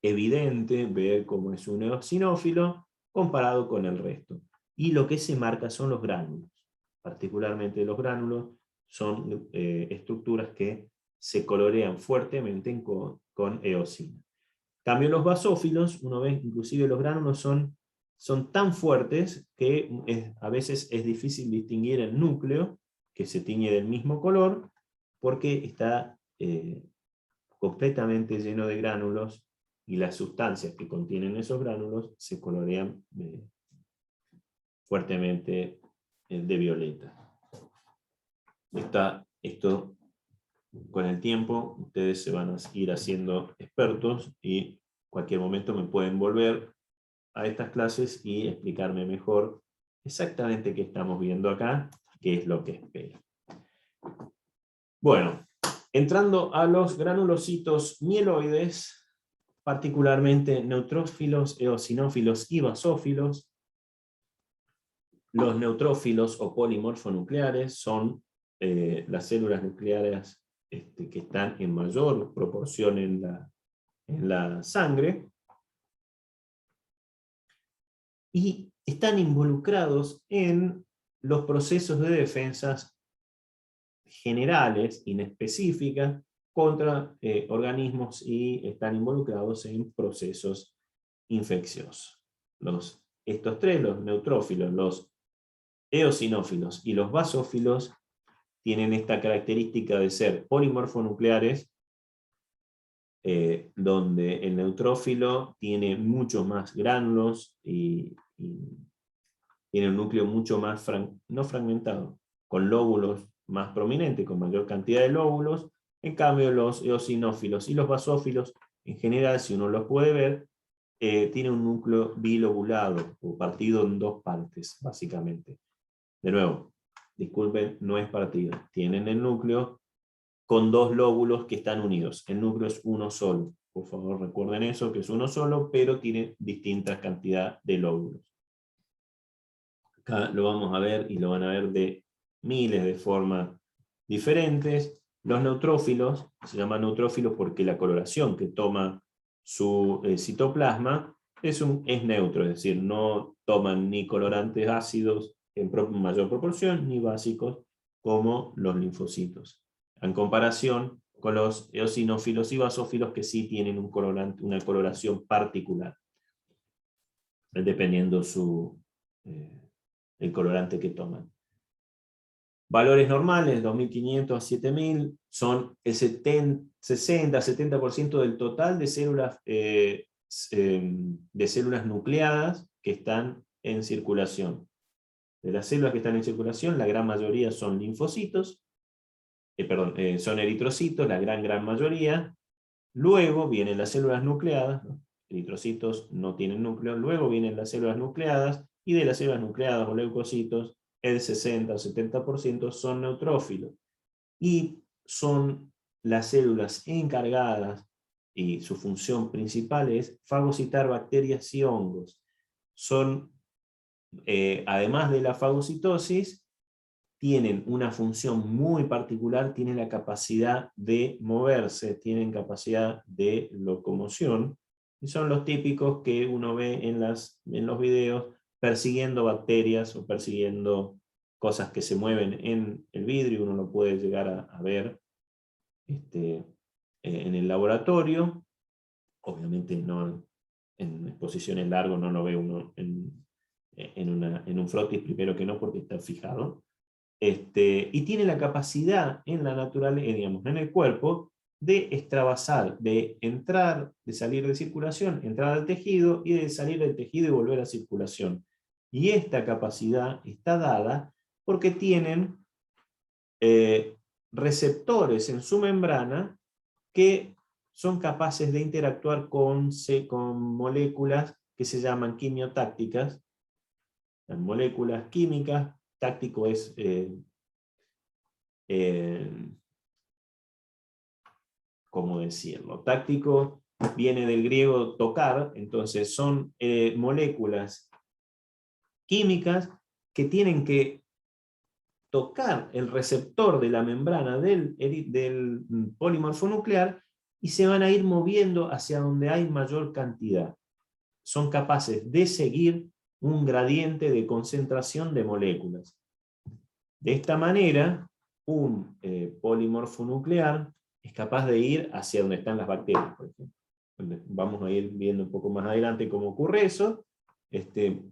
evidente ver cómo es un eosinófilo comparado con el resto. Y lo que se marca son los gránulos. Particularmente los gránulos son estructuras que se colorean fuertemente con eosina. En cambio, los basófilos, uno ve inclusive los gránulos son tan fuertes que a veces es difícil distinguir el núcleo, que se tiñe del mismo color, porque está completamente lleno de gránulos, y las sustancias que contienen esos gránulos se colorean fuertemente de violeta. Esto con el tiempo ustedes se van a ir haciendo expertos, y cualquier momento me pueden volver a estas clases y explicarme mejor exactamente qué estamos viendo acá, qué es lo que espero. Bueno, entrando a los granulocitos mieloides, particularmente neutrófilos, eosinófilos y basófilos. Los neutrófilos o polimorfonucleares son las células nucleares que están en mayor proporción en la sangre, y están involucrados en los procesos de defensas generales, inespecíficas, contra organismos, y están involucrados en procesos infecciosos. Estos tres, los neutrófilos, los eosinófilos y los basófilos, tienen esta característica de ser polimorfonucleares, donde el neutrófilo tiene muchos más gránulos y tiene un núcleo mucho más, no fragmentado, con lóbulos más prominentes, con mayor cantidad de lóbulos. En cambio, los eosinófilos y los basófilos, en general, si uno los puede ver, tiene un núcleo bilobulado, o partido en dos partes, básicamente. De nuevo, disculpen, no es partido. Tienen el núcleo con dos lóbulos que están unidos. El núcleo es uno solo. Por favor, recuerden eso, que es uno solo, pero tiene distintas cantidades de lóbulos. Acá lo vamos a ver, y lo van a ver de miles de formas diferentes. Los neutrófilos, se llaman neutrófilos porque la coloración que toma su citoplasma es neutro, es decir, no toman ni colorantes ácidos en mayor proporción, ni básicos como los linfocitos. En comparación con los eosinófilos y basófilos, que sí tienen un colorante, una coloración particular, dependiendo el colorante que toman. Valores normales, 2500 a 7000, son el 60-70% del total de células nucleadas que están en circulación. De las células que están en circulación, la gran mayoría son linfocitos, son eritrocitos, la gran mayoría. Luego vienen las células nucleadas, ¿no? Eritrocitos no tienen núcleo. Luego vienen las células nucleadas, y de las células nucleadas o leucocitos, el 60 o 70% son neutrófilos. Y son las células encargadas, y su función principal es fagocitar bacterias y hongos. Son, además de la fagocitosis, tienen una función muy particular, tienen la capacidad de moverse, tienen capacidad de locomoción, y son los típicos que uno ve en los videos, persiguiendo bacterias o persiguiendo cosas que se mueven en el vidrio. Uno lo puede llegar a ver en el laboratorio. Obviamente no en exposiciones largas, no lo ve uno en un frotis, primero que no, porque está fijado. Y tiene la capacidad en la naturaleza, digamos, en el cuerpo, de extravasar, de entrar, de salir de circulación, entrar al tejido, y de salir del tejido y volver a circulación. Y esta capacidad está dada porque tienen receptores en su membrana que son capaces de interactuar con moléculas que se llaman quimiotácticas. Las moléculas químicas, táctico es ¿cómo decirlo? Táctico viene del griego tocar, entonces son moléculas químicas que tienen que tocar el receptor de la membrana del polimorfo nuclear, y se van a ir moviendo hacia donde hay mayor cantidad. Son capaces de seguir un gradiente de concentración de moléculas. De esta manera, un polimorfo nuclear es capaz de ir hacia donde están las bacterias, por ejemplo. Vamos a ir viendo un poco más adelante cómo ocurre eso,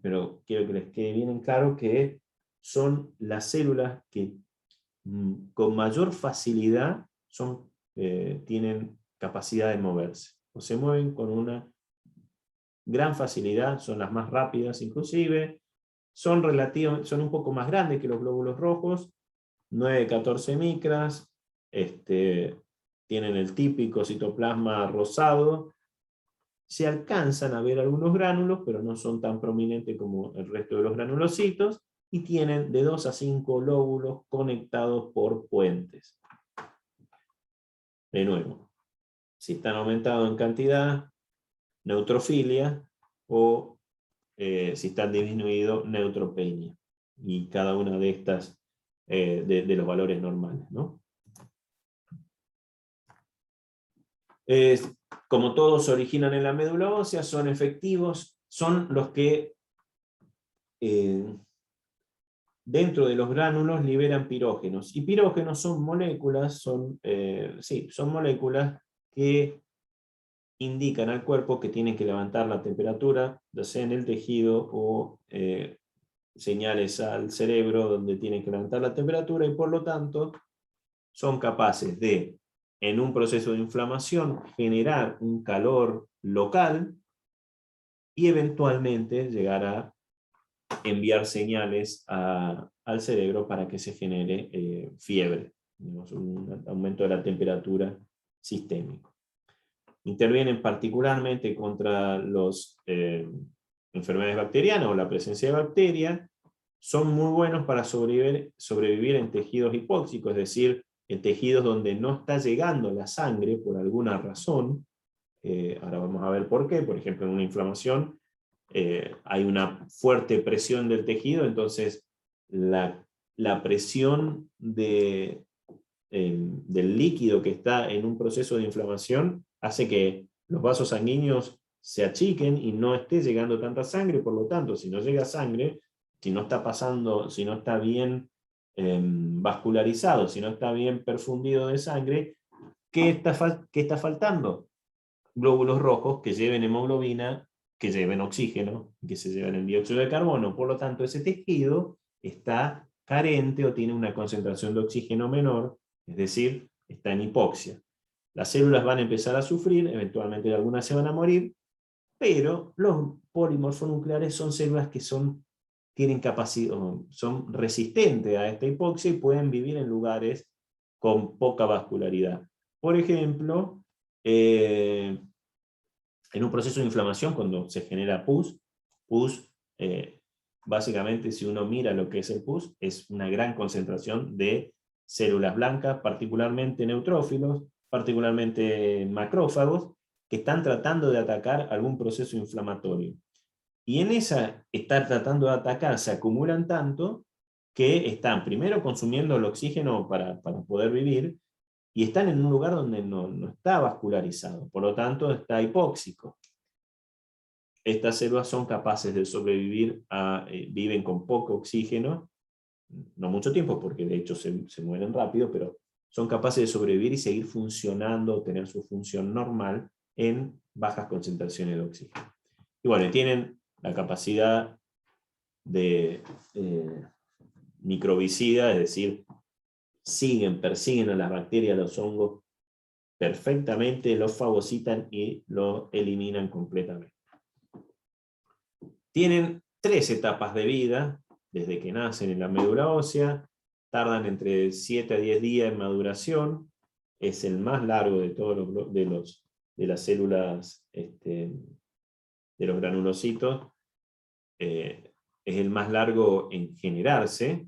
pero quiero que les quede bien en claro que son las células que con mayor facilidad tienen capacidad de moverse, o se mueven con una gran facilidad, son las más rápidas inclusive, son un poco más grandes que los glóbulos rojos, 9-14 micras, tienen el típico citoplasma rosado, se alcanzan a ver algunos gránulos, pero no son tan prominentes como el resto de los granulocitos, y tienen de 2 a 5 lóbulos conectados por puentes. De nuevo, si están aumentados en cantidad, neutrofilia, o si están disminuidos, neutropenia. Y cada una de estas, de los valores normales, ¿no? Como todos se originan en la médula ósea, son efectivos, son los que dentro de los gránulos liberan pirógenos. Y pirógenos son moléculas, son moléculas que indican al cuerpo que tienen que levantar la temperatura, ya sea en el tejido, o señales al cerebro donde tienen que levantar la temperatura, y por lo tanto son capaces de en un proceso de inflamación, generar un calor local y eventualmente llegar a enviar señales al cerebro para que se genere fiebre, digamos, un aumento de la temperatura sistémico. Intervienen particularmente contra las enfermedades bacterianas o la presencia de bacterias. Son muy buenos para sobrevivir en tejidos hipóxicos, es decir, en tejidos donde no está llegando la sangre por alguna razón. Ahora vamos a ver por qué. Por ejemplo, en una inflamación hay una fuerte presión del tejido, entonces la presión del líquido que está en un proceso de inflamación hace que los vasos sanguíneos se achiquen y no esté llegando tanta sangre. Por lo tanto, si no llega sangre, si no está pasando, si no está bien vascularizado, si no está bien perfundido de sangre, ¿qué está faltando? Glóbulos rojos que lleven hemoglobina, que lleven oxígeno, que se lleven el dióxido de carbono. Por lo tanto, ese tejido está carente o tiene una concentración de oxígeno menor, es decir, está en hipoxia. Las células van a empezar a sufrir, eventualmente algunas se van a morir, pero los polimorfonucleares son células que tienen capacidad, son resistentes a esta hipoxia y pueden vivir en lugares con poca vascularidad. Por ejemplo, en un proceso de inflamación, cuando se genera pus, básicamente si uno mira lo que es el pus, es una gran concentración de células blancas, particularmente neutrófilos, particularmente macrófagos, que están tratando de atacar algún proceso inflamatorio. Y en esa estar tratando de atacar se acumulan tanto que están primero consumiendo el oxígeno para poder vivir, y están en un lugar donde no está vascularizado, por lo tanto está hipóxico. Estas células son capaces de sobrevivir, viven con poco oxígeno, no mucho tiempo porque de hecho se mueren rápido, pero son capaces de sobrevivir y seguir funcionando, tener su función normal en bajas concentraciones de oxígeno. Y bueno, tienen la capacidad de microbicida, es decir, persiguen a las bacterias, a los hongos perfectamente, los fagocitan y lo eliminan completamente. Tienen 3 etapas de vida, desde que nacen en la médula ósea, tardan entre 7 a 10 días en maduración, es el más largo de todos de las células, de los granulocitos, es el más largo en generarse.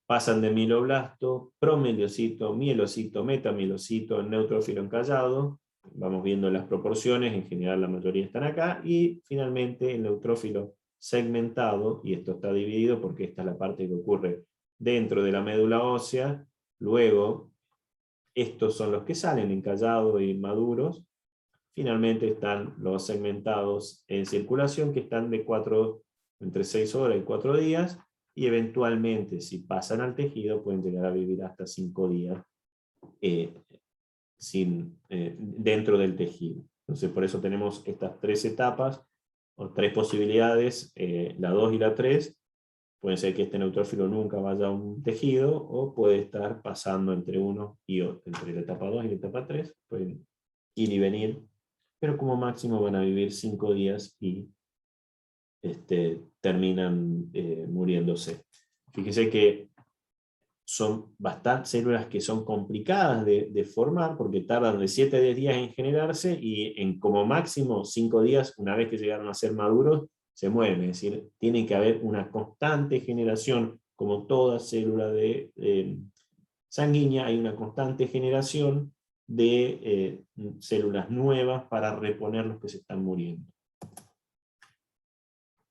Pasan de mieloblasto, promeliocito, mielocito, metamielocito, neutrófilo encallado. Vamos viendo las proporciones, en general la mayoría están acá. Y finalmente el neutrófilo segmentado, y esto está dividido porque esta es la parte que ocurre dentro de la médula ósea. Luego, estos son los que salen encallados y maduros. Finalmente están los segmentados en circulación, que están entre 6 horas y 4 días. Y eventualmente, si pasan al tejido, pueden llegar a vivir hasta 5 días dentro del tejido. Entonces, por eso tenemos estas 3 etapas, o 3 posibilidades, la 2 y la 3. Puede ser que este neutrófilo nunca vaya a un tejido, o puede estar pasando entre uno y otro, entre la etapa 2 y la etapa 3, pueden ir y venir, pero como máximo van a vivir 5 días y terminan muriéndose. Fíjense que son células que son complicadas de formar, porque tardan de 7 a 10 días en generarse, y en como máximo 5 días, una vez que llegaron a ser maduros, se mueren. Es decir, tiene que haber una constante generación, como toda célula sanguínea, hay una constante generación de células nuevas para reponer los que se están muriendo.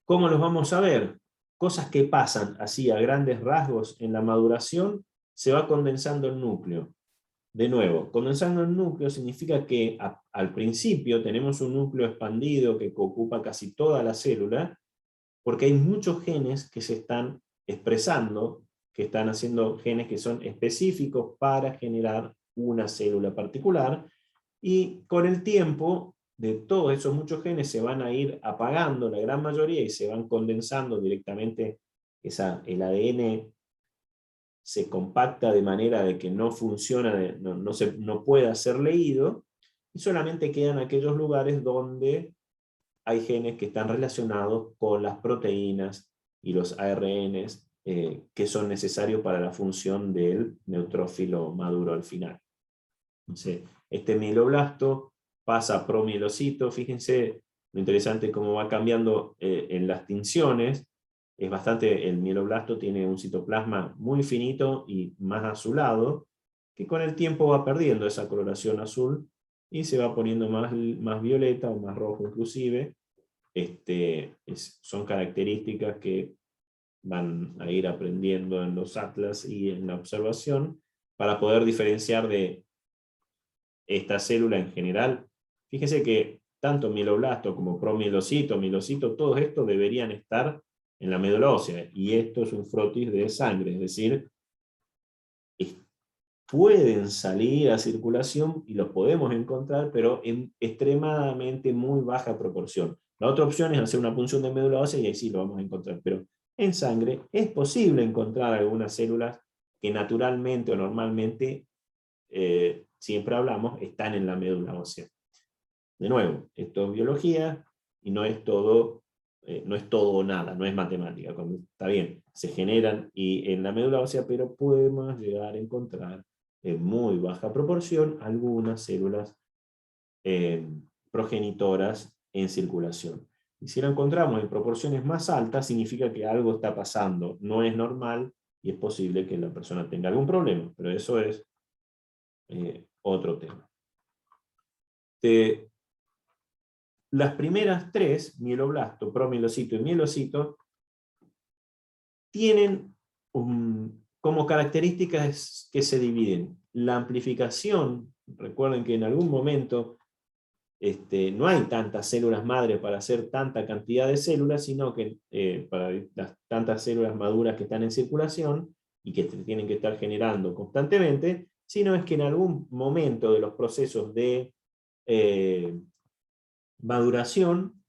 ¿Cómo los vamos a ver? Cosas que pasan así a grandes rasgos en la maduración: se va condensando el núcleo. De nuevo, condensando el núcleo significa que al principio tenemos un núcleo expandido que ocupa casi toda la célula, porque hay muchos genes que se están expresando, que están haciendo genes que son específicos para generar una célula particular, y con el tiempo de todos esos muchos genes se van a ir apagando la gran mayoría y se van condensando directamente, el ADN se compacta de manera de que no funciona, no pueda ser leído, y solamente quedan aquellos lugares donde hay genes que están relacionados con las proteínas y los ARNs que son necesarios para la función del neutrófilo maduro al final. Entonces, este mieloblasto pasa a promielocito. Fíjense lo interesante es cómo va cambiando en las tinciones. Es bastante, el mieloblasto tiene un citoplasma muy finito y más azulado, que con el tiempo va perdiendo esa coloración azul y se va poniendo más violeta o más rojo inclusive. Son características que van a ir aprendiendo en los atlas y en la observación para poder diferenciar de esta célula en general. Fíjense que tanto mieloblasto como promielocito, mielocito, todos estos deberían estar en la médula ósea, y esto es un frotis de sangre, es decir, pueden salir a circulación y los podemos encontrar, pero en extremadamente muy baja proporción. La otra opción es hacer una punción de médula ósea y ahí sí lo vamos a encontrar, pero en sangre es posible encontrar algunas células que naturalmente o normalmente, siempre hablamos, están en la médula ósea. De nuevo, esto es biología y no es todo o nada, no es matemática. Está bien, se generan y en la médula ósea, pero podemos llegar a encontrar en muy baja proporción algunas células progenitoras en circulación. Y si lo encontramos en proporciones más altas, significa que algo está pasando, no es normal y es posible que la persona tenga algún problema, pero eso es otro tema. Las primeras tres, mieloblasto, promielocito y mielocito, tienen como características que se dividen. La amplificación, recuerden que en algún momento no hay tantas células madre para hacer tanta cantidad de células, sino que para las tantas células maduras que están en circulación y que tienen que estar generando constantemente, sino es que en algún momento de los procesos de maduración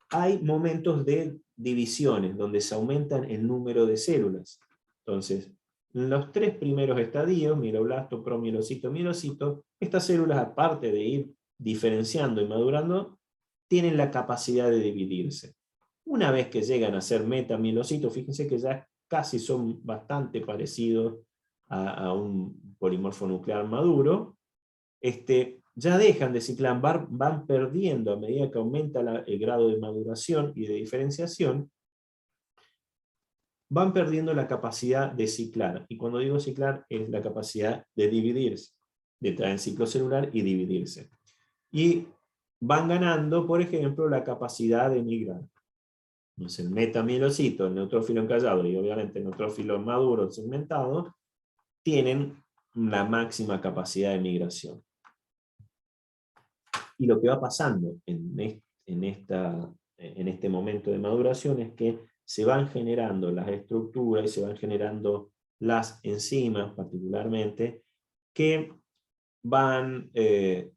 hay momentos de divisiones donde se aumentan el número de células. Entonces, en los tres primeros estadios, mieloblasto, promielocito, mielocito, estas células, aparte de ir diferenciando y madurando, tienen la capacidad de dividirse. Una vez que llegan a ser metamielocitos, fíjense que ya casi son bastante parecidos a un polimorfo nuclear maduro, ya dejan de ciclar, van perdiendo a medida que aumenta el grado de maduración y de diferenciación, van perdiendo la capacidad de ciclar. Y cuando digo ciclar, es la capacidad de dividirse, de entrar en ciclo celular y dividirse. Y van ganando, por ejemplo, la capacidad de migrar. Entonces, el metamielocito, el neutrófilo encallado y obviamente el neutrófilo maduro segmentado, tienen la máxima capacidad de migración. Y lo que va pasando en este momento de maduración es que se van generando las estructuras y se van generando las enzimas particularmente que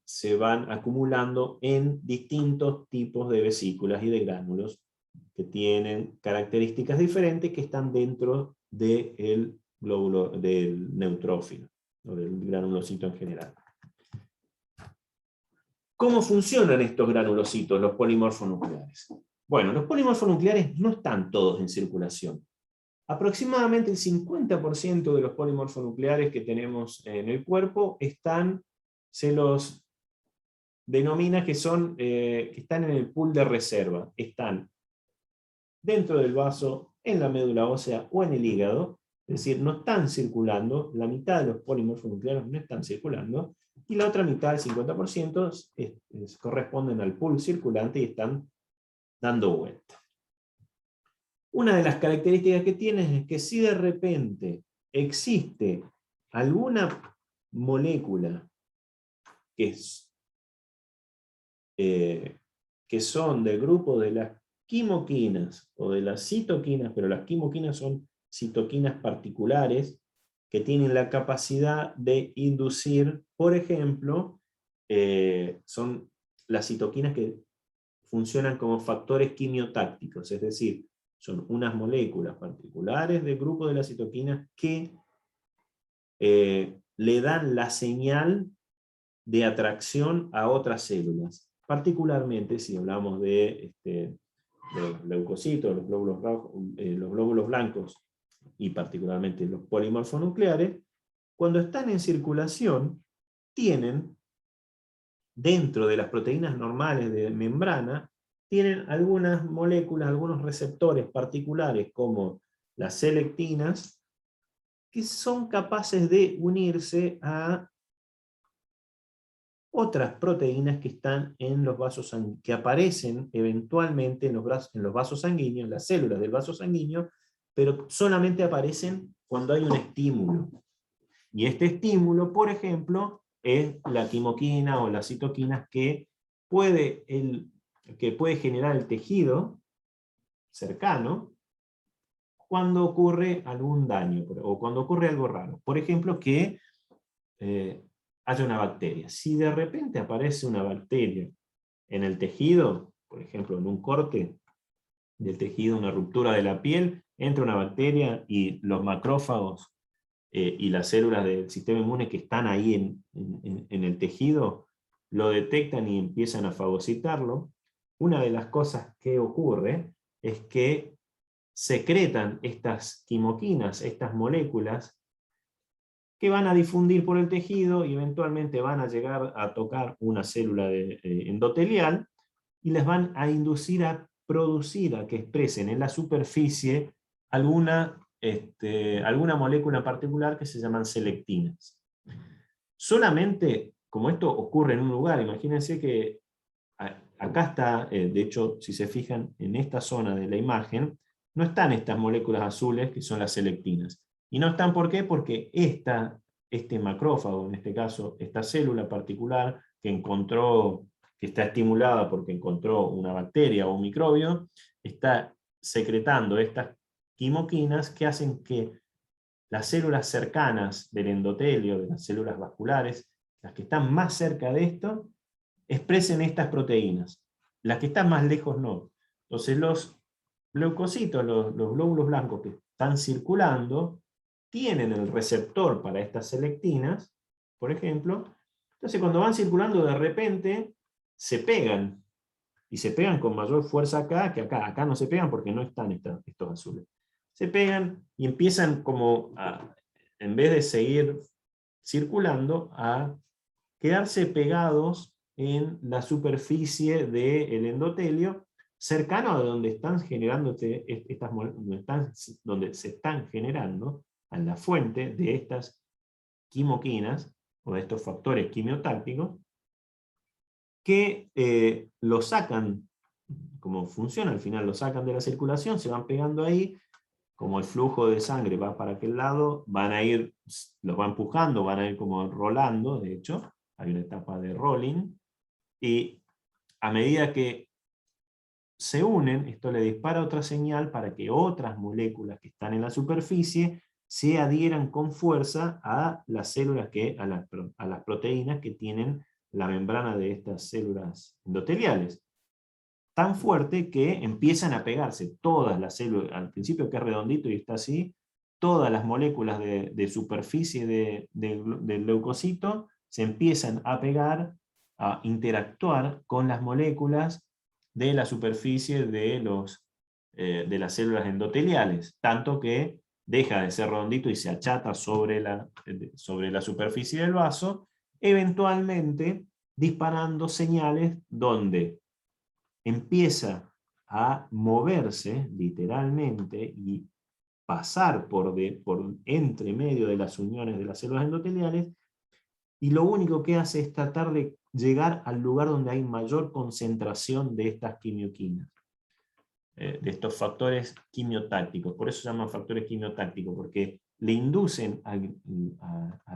se van acumulando en distintos tipos de vesículas y de gránulos que tienen características diferentes que están dentro del glóbulo del neutrófilo o del granulocito en general. ¿Cómo funcionan estos granulocitos, los polimorfonucleares? Bueno, los polimorfonucleares no están todos en circulación. Aproximadamente el 50% de los polimorfonucleares que tenemos en el cuerpo se los denomina que están en el pool de reserva. Están dentro del vaso, en la médula ósea o en el hígado, es decir, no están circulando, la mitad de los polimorfonucleares no están circulando, y la otra mitad, el 50%, corresponden al pool circulante y están dando vuelta. Una de las características que tienen es que si de repente existe alguna molécula que son del grupo de las quimoquinas o de las citoquinas, pero las quimoquinas son citoquinas particulares que tienen la capacidad de inducir, por ejemplo, son las citoquinas que funcionan como factores quimiotácticos, es decir, son unas moléculas particulares del grupo de las citoquinas que le dan la señal de atracción a otras células. Particularmente si hablamos de los leucocitos, los glóbulos rojos, los glóbulos blancos, y particularmente los polimorfonucleares, cuando están en circulación, tienen, dentro de las proteínas normales de membrana, tienen algunas moléculas, algunos receptores particulares, como las selectinas, que son capaces de unirse a otras proteínas que están en los vasos sanguíneos, que aparecen eventualmente en los vasos sanguíneos, en las células del vaso sanguíneo, pero solamente aparecen cuando hay un estímulo. Y este estímulo, por ejemplo, es la quimoquina o las citoquinas que puede generar el tejido cercano cuando ocurre algún daño, o cuando ocurre algo raro. Por ejemplo, que haya una bacteria. Si de repente aparece una bacteria en el tejido, por ejemplo, en un corte del tejido, una ruptura de la piel, entra una bacteria y los macrófagos y las células del sistema inmune que están ahí en el tejido, lo detectan y empiezan a fagocitarlo. Una de las cosas que ocurre es que secretan estas quimoquinas, estas moléculas, que van a difundir por el tejido y eventualmente van a llegar a tocar una célula endotelial y les van a inducir a producir, a que expresen en la superficie alguna molécula en particular que se llaman selectinas. Solamente, como esto ocurre en un lugar, imagínense que acá está, de hecho, si se fijan en esta zona de la imagen, no están estas moléculas azules que son las selectinas. Y no están, ¿por qué? Porque este macrófago, en este caso, esta célula particular que está estimulada porque encontró una bacteria o un microbio, está secretando estas quimoquinas que hacen que las células cercanas del endotelio, de las células vasculares, las que están más cerca de esto, expresen estas proteínas. Las que están más lejos no. Entonces los leucocitos, los glóbulos blancos que están circulando, tienen el receptor para estas selectinas, por ejemplo. Entonces cuando van circulando de repente se pegan, y se pegan con mayor fuerza acá que acá. Acá no se pegan porque no están estos azules. Se pegan y empiezan como en vez de seguir circulando, a quedarse pegados en la superficie del endotelio, cercano a donde están generando donde se están generando, a la fuente de estas quimoquinas, o de estos factores quimiotácticos, que lo sacan, como funciona al final, lo sacan de la circulación, se van pegando ahí, como el flujo de sangre va para aquel lado, los va empujando, van a ir como rolando, de hecho, hay una etapa de rolling, y a medida que se unen, esto le dispara otra señal para que otras moléculas que están en la superficie se adhieran con fuerza a las células, a las proteínas que tienen la membrana de estas células endoteliales. Tan fuerte que empiezan a pegarse todas las células, al principio que es redondito y está así, todas las moléculas de superficie del leucocito se empiezan a pegar, a interactuar con las moléculas de la superficie de las células endoteliales, tanto que deja de ser redondito y se achata sobre la superficie del vaso, eventualmente disparando señales donde empieza a moverse literalmente y pasar por entre medio de las uniones de las células endoteliales, y lo único que hace es tratar de llegar al lugar donde hay mayor concentración de estas quimioquinas, de estos factores quimiotácticos. Por eso se llaman factores quimiotácticos, porque le inducen al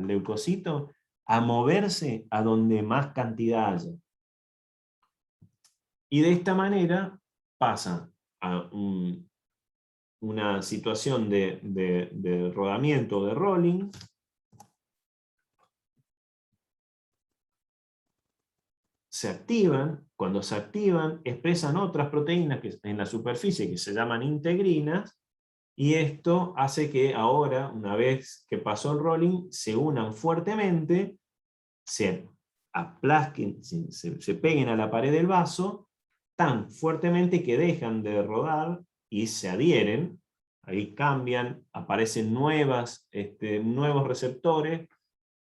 leucocito a moverse a donde más cantidad haya. Y de esta pasa a una situación de rodamiento, de rolling, se activan, cuando se activan expresan otras proteínas en la superficie que se llaman integrinas, Y esto hace que ahora, una vez que pasó el rolling, se unan fuertemente, se aplasquen, se peguen a la pared del vaso, tan fuertemente que dejan de rodar y se adhieren. Ahí cambian, aparecen nuevos receptores,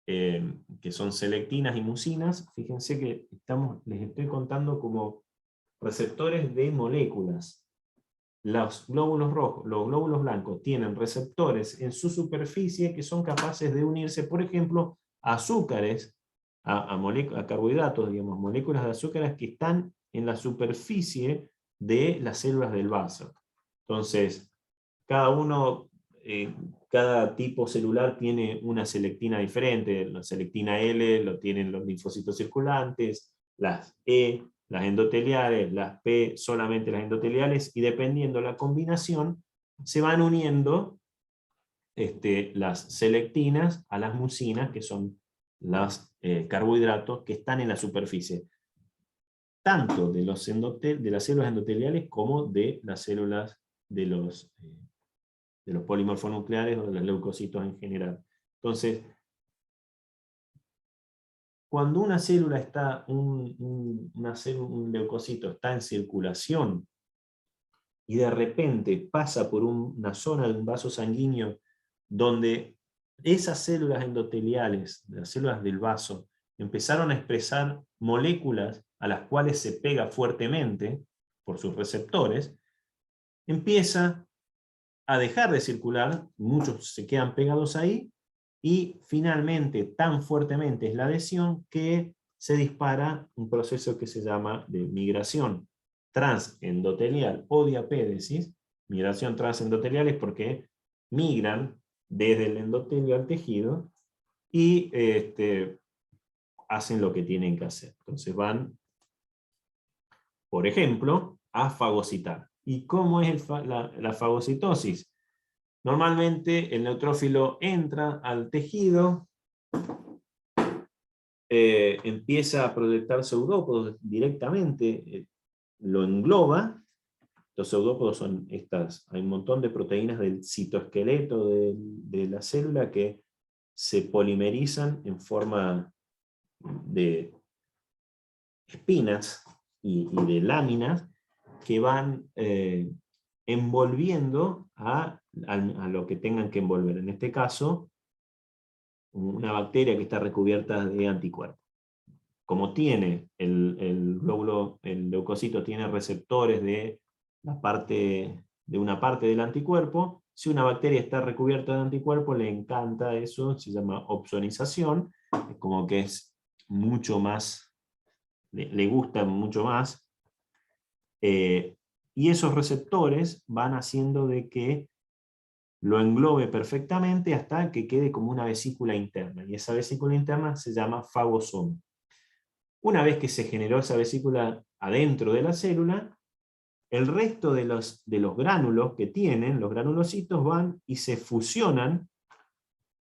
que son selectinas y mucinas. Fíjense que les estoy contando como receptores de moléculas. Los glóbulos rojos, los glóbulos blancos tienen receptores en su superficie que son capaces de unirse, por ejemplo, a azúcares, a carbohidratos, digamos, moléculas de azúcares que están en la superficie de las células del vaso. Entonces, cada tipo celular tiene una selectina diferente. La selectina L lo tienen los linfocitos circulantes, las E, las endoteliales, las P, solamente las endoteliales, y dependiendo de la combinación, se van uniendo las selectinas a las mucinas, que son los carbohidratos que están en la superficie, tanto de las células endoteliales como de las células de los polimorfonucleares o de los leucocitos en general. Entonces, cuando una célula está, un leucocito está en circulación, y de repente pasa por una zona de un vaso sanguíneo donde esas células endoteliales, las células del vaso, empezaron a expresar moléculas a las cuales se pega fuertemente por sus receptores, empieza a dejar de circular, muchos se quedan pegados ahí, y finalmente tan fuertemente es la adhesión que se dispara un proceso que se llama de migración transendotelial o diapédesis. Migración transendotelial es porque migran desde el endotelio al tejido y hacen lo que tienen que hacer. Entonces van, por ejemplo, a fagocitar. ¿Y cómo es la fagocitosis? Normalmente el neutrófilo entra al tejido, empieza a proyectar pseudópodos directamente, lo engloba. Los pseudópodos son hay un montón de proteínas del citoesqueleto de la célula que se polimerizan en forma de espinas y de láminas que van envolviendo a lo que tengan que envolver. En este caso, una bacteria que está recubierta de anticuerpos. Como tiene el leucocito tiene receptores de una parte del anticuerpo, si una bacteria está recubierta de anticuerpos, le encanta eso, se llama opsonización, es como que es mucho más, le gusta mucho más, y esos receptores van haciendo de que lo englobe perfectamente hasta que quede como una vesícula interna, y esa vesícula interna se llama fagosoma. Una vez que se generó esa vesícula adentro de la célula, el resto de los gránulos que tienen, los granulocitos, van y se fusionan,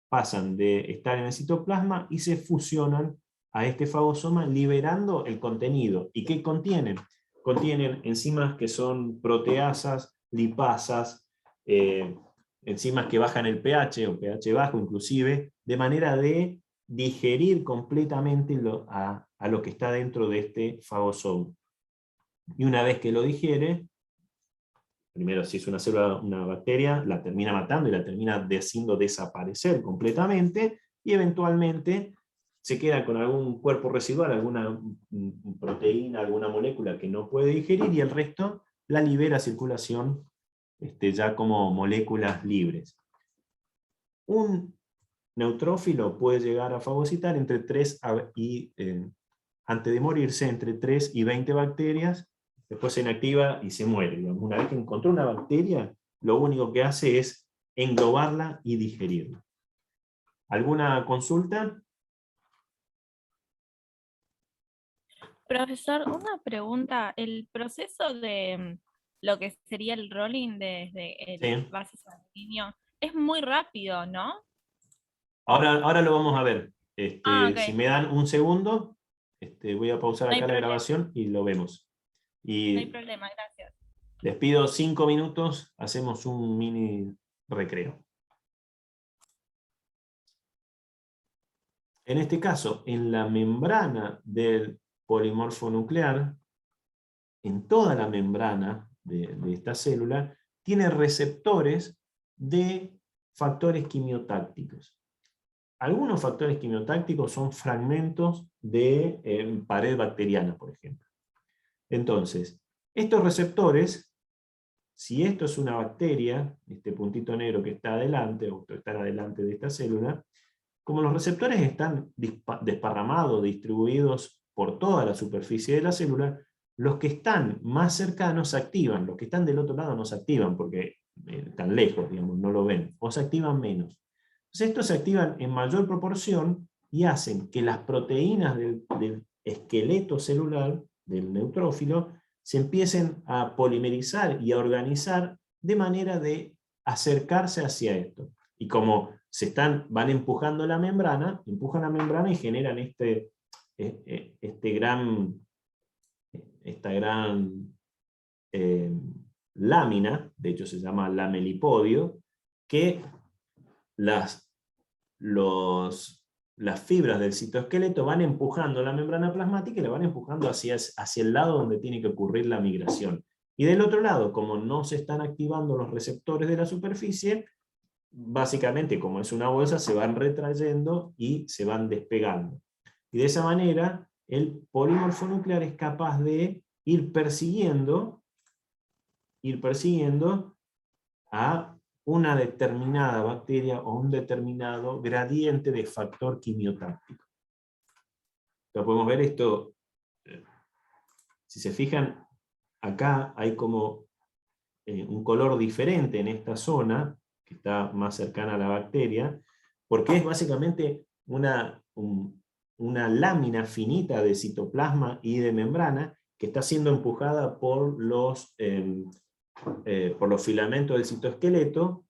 pasan de estar en el citoplasma y se fusionan a este fagosoma, liberando el contenido. ¿Y qué contienen? Contienen enzimas que son proteasas, lipasas, enzimas que bajan el pH o pH bajo inclusive, de manera de digerir completamente a lo que está dentro de este fagosoma. Y una vez que lo digiere, primero si es una célula, una bacteria, la termina matando y la termina haciendo desaparecer completamente, y eventualmente se queda con algún cuerpo residual, alguna proteína, alguna molécula que no puede digerir, y el resto la libera a circulación ya como moléculas libres. Un neutrófilo puede llegar a fagocitar entre 3 antes de morirse, entre 3 y 20 bacterias, después se inactiva y se muere. Digamos, una vez que encontró una bacteria, lo único que hace es englobarla y digerirla. ¿Alguna consulta? Profesor, una pregunta. El proceso de lo que sería el rolling desde el Sí. vaso sanguíneo es muy rápido, ¿no? Ahora lo vamos a ver. Ok. Si me dan un segundo, voy a pausar No hay acá la problema. grabación y lo vemos. No hay Y problema, gracias. Les pido 5 minutos, hacemos un mini recreo. En este caso, en la membrana del polimorfo nuclear, en toda la membrana de esta célula, tiene receptores de factores quimiotácticos. Algunos factores quimiotácticos son fragmentos de pared bacteriana, por ejemplo. Entonces, estos receptores, si esto es una bacteria, este puntito negro que está adelante, o está adelante de esta célula, como los receptores están desparramados, distribuidos por toda la superficie de la célula, los que están más cercanos se activan, los que están del otro lado no se activan porque están lejos, digamos, no lo ven, o se activan menos. Entonces estos se activan en mayor proporción y hacen que las proteínas del esqueleto celular, del neutrófilo, se empiecen a polimerizar y a organizar de manera de acercarse hacia esto. Y como van empujando la membrana, empujan la membrana y generan esta gran lámina, de hecho se llama lamelipodio, que las fibras del citoesqueleto van empujando la membrana plasmática y la van empujando hacia el lado donde tiene que ocurrir la migración. Y del otro lado, como no se están activando los receptores de la superficie, básicamente, como es una bolsa, se van retrayendo y se van despegando. Y de esa manera, el polimorfo nuclear es capaz de ir persiguiendo a una determinada bacteria o un determinado gradiente de factor quimiotáctico. Entonces podemos ver esto, si se fijan, acá hay como un color diferente en esta zona, que está más cercana a la bacteria, porque es básicamente una lámina finita de citoplasma y de membrana que está siendo empujada por los filamentos del citoesqueleto.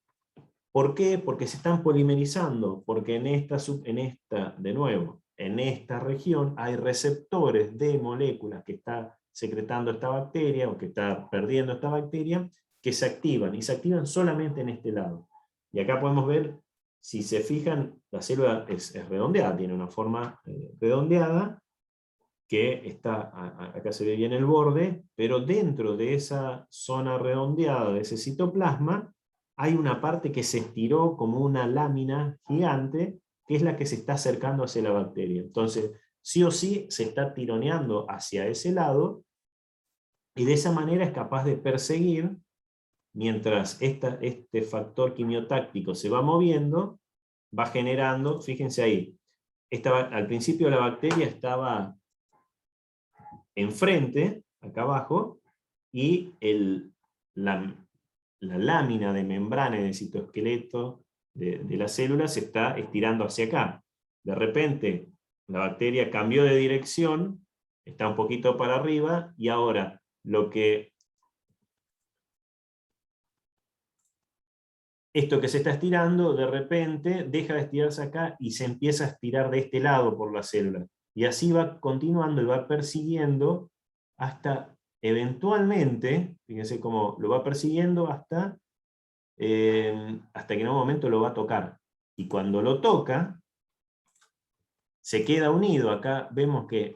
¿Por qué? Porque se están polimerizando, porque en esta región hay receptores de moléculas que está secretando esta bacteria, o que está perdiendo esta bacteria, que se activan, y se activan solamente en este lado. Y acá podemos ver, si se fijan, la célula es redondeada, tiene una forma redondeada, que está, acá se ve bien el borde, pero dentro de esa zona redondeada, de ese citoplasma, hay una parte que se estiró como una lámina gigante, que es la que se está acercando hacia la bacteria. Entonces, sí o sí, se está tironeando hacia ese lado, y de esa manera es capaz de perseguir, mientras este factor quimiotáctico se va moviendo, va generando, fíjense ahí, al principio la bacteria estaba enfrente, acá abajo, y la lámina de membrana del citoesqueleto de la célula se está estirando hacia acá. De repente, la bacteria cambió de dirección, está un poquito para arriba, y ahora esto que se está estirando, de repente deja de estirarse acá y se empieza a estirar de este lado por la célula. Y así va continuando y va persiguiendo hasta eventualmente, fíjense cómo lo va persiguiendo hasta que en un momento lo va a tocar. Y cuando lo toca, se queda unido. Acá vemos que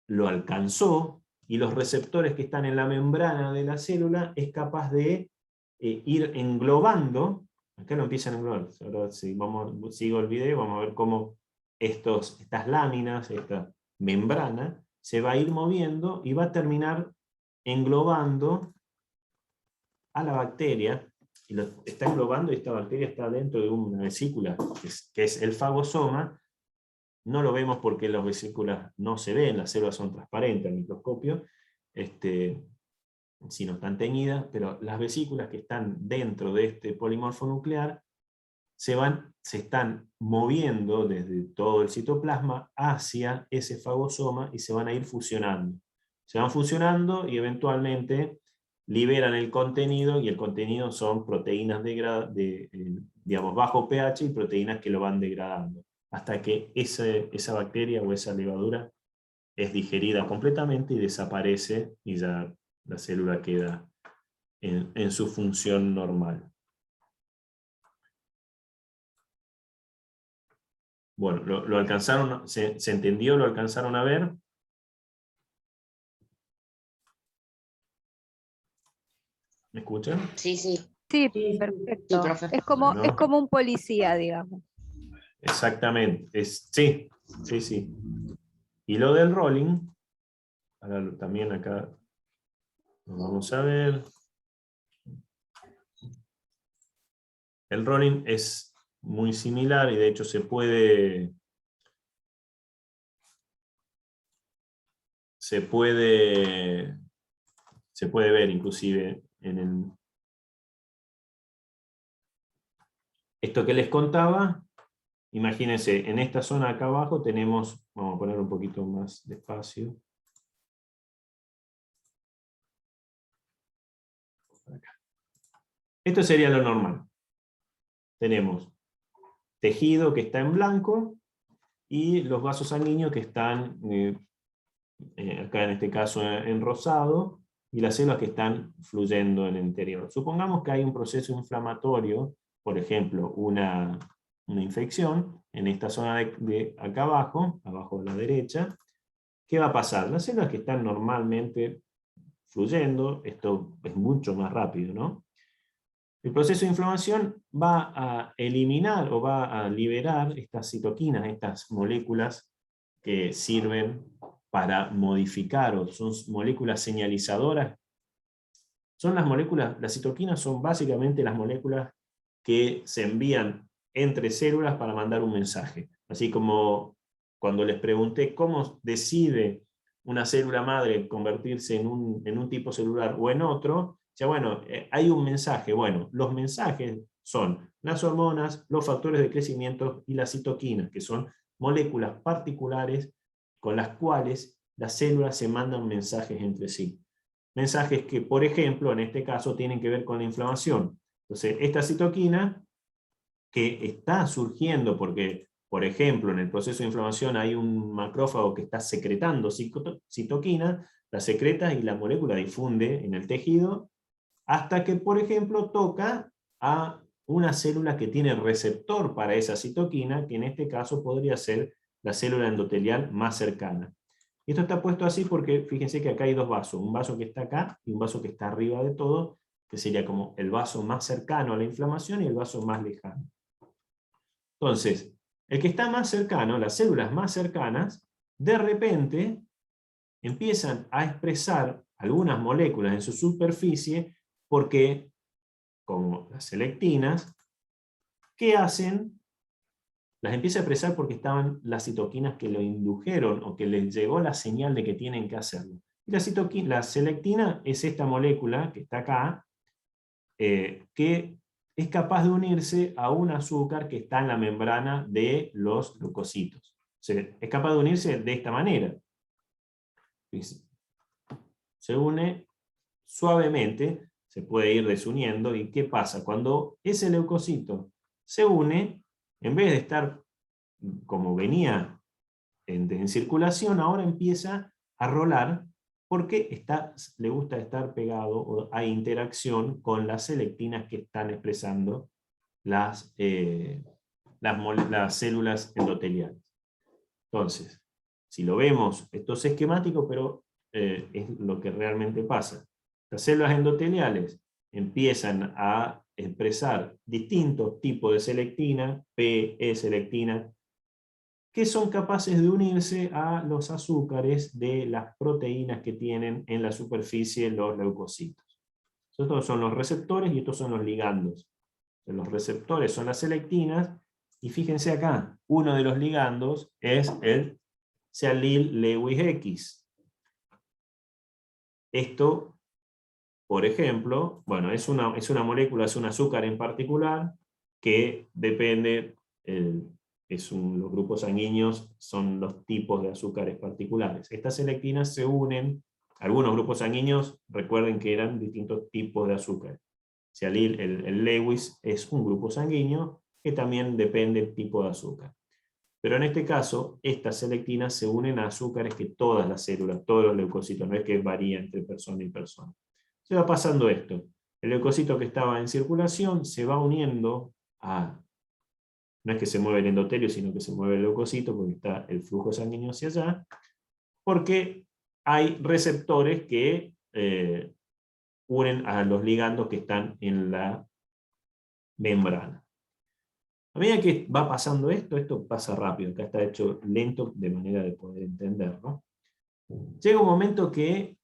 lo alcanzó, y los receptores que están en la membrana de la célula es capaz de ir englobando. Acá lo empiezan a englobar. Ahora sigo el video, vamos a ver cómo estas láminas, esta membrana, se va a ir moviendo y va a terminar englobando a la bacteria, y lo está englobando, y esta bacteria está dentro de una vesícula, que es el fagosoma. No lo vemos porque las vesículas no se ven, las células son transparentes al microscopio, si no están teñidas, pero las vesículas que están dentro de este polimorfo nuclear se están moviendo desde todo el citoplasma hacia ese fagosoma, y se van a ir fusionando. Se van fusionando y eventualmente liberan el contenido, y el contenido son proteínas digamos, bajo pH, y proteínas que lo van degradando, hasta que esa bacteria o esa levadura es digerida completamente y desaparece, y ya la célula queda en su función normal. Bueno, ¿lo alcanzaron? ¿Se entendió? ¿Lo alcanzaron a ver? ¿Me escuchan? Sí, sí. Sí, Sí, perfecto. profe. Es como Bueno. un policía, digamos. Exactamente. Sí, sí, sí. Y lo del rolling, ahora también acá lo vamos a ver. El rolling es muy similar y de hecho se puede ver inclusive en el... Esto que les contaba, imagínense, en esta zona acá abajo tenemos, vamos a poner un poquito más despacio. Acá. Esto sería lo normal. Tenemos tejido que está en blanco y los vasos sanguíneos que están, acá en este caso en rosado, y las células que están fluyendo en el interior. Supongamos que hay un proceso inflamatorio, por ejemplo, una infección en esta zona de acá abajo a la derecha. ¿Qué va a pasar? Las células que están normalmente fluyendo, esto es mucho más rápido, ¿no? El proceso de inflamación va a eliminar o va a liberar estas citoquinas, estas moléculas que sirven para modificar, o son moléculas señalizadoras. Son las moléculas, las citoquinas son básicamente las moléculas que se envían entre células para mandar un mensaje. Así como cuando les pregunté cómo decide una célula madre convertirse en un tipo celular o en otro, ya bueno, hay un mensaje. Bueno, los mensajes son las hormonas, los factores de crecimiento y las citoquinas, que son moléculas particulares con las cuales las células se mandan mensajes entre sí. Mensajes que, por ejemplo, en este caso tienen que ver con la inflamación. Entonces, esta citoquina que está surgiendo porque, por ejemplo, en el proceso de inflamación hay un macrófago que está secretando citoquina, la secreta y la molécula difunde en el tejido, hasta que, por ejemplo, toca a una célula que tiene receptor para esa citoquina, que en este caso podría ser la célula endotelial más cercana. Y esto está puesto así porque fíjense que acá hay dos vasos, un vaso que está acá y un vaso que está arriba de todo, que sería como el vaso más cercano a la inflamación y el vaso más lejano. Entonces, el que está más cercano, las células más cercanas, de repente empiezan a expresar algunas moléculas en su superficie porque, como las selectinas, ¿qué hacen? Las empieza a expresar porque estaban las citoquinas que lo indujeron o que les llegó la señal de que tienen que hacerlo. Y la selectina es esta molécula que está acá, que es capaz de unirse a un azúcar que está en la membrana de los leucocitos. O sea, es capaz de unirse de esta manera. Se une suavemente, se puede ir desuniendo, ¿y qué pasa? Cuando ese leucocito se une, en vez de estar como venía en circulación, ahora empieza a rolar porque le gusta estar pegado, o hay interacción con las selectinas que están expresando las células endoteliales. Entonces, si lo vemos, esto es esquemático, pero es lo que realmente pasa. Las células endoteliales empiezan a expresar distintos tipos de selectina, P, E-selectina, que son capaces de unirse a los azúcares de las proteínas que tienen en la superficie los leucocitos. Estos son los receptores y estos son los ligandos. Los receptores son las selectinas, y fíjense acá, uno de los ligandos es el sialil Lewis X. Esto, por ejemplo, bueno, es una molécula, es un azúcar en particular, que depende, los grupos sanguíneos son los tipos de azúcares particulares. Estas selectinas se unen, algunos grupos sanguíneos, recuerden que eran distintos tipos de azúcar. El Lewis es un grupo sanguíneo que también depende del tipo de azúcar. Pero en este caso, estas selectinas se unen a azúcares que todas las células, todos los leucocitos, no es que varía entre persona y persona. Se va pasando esto. El leucocito que estaba en circulación se va uniendo a... No es que se mueve el endotelio, sino que se mueve el leucocito, porque está el flujo sanguíneo hacia allá, porque hay receptores que unen a los ligandos que están en la membrana. A medida que va pasando esto pasa rápido, acá está hecho lento de manera de poder entenderlo. Llega un momento que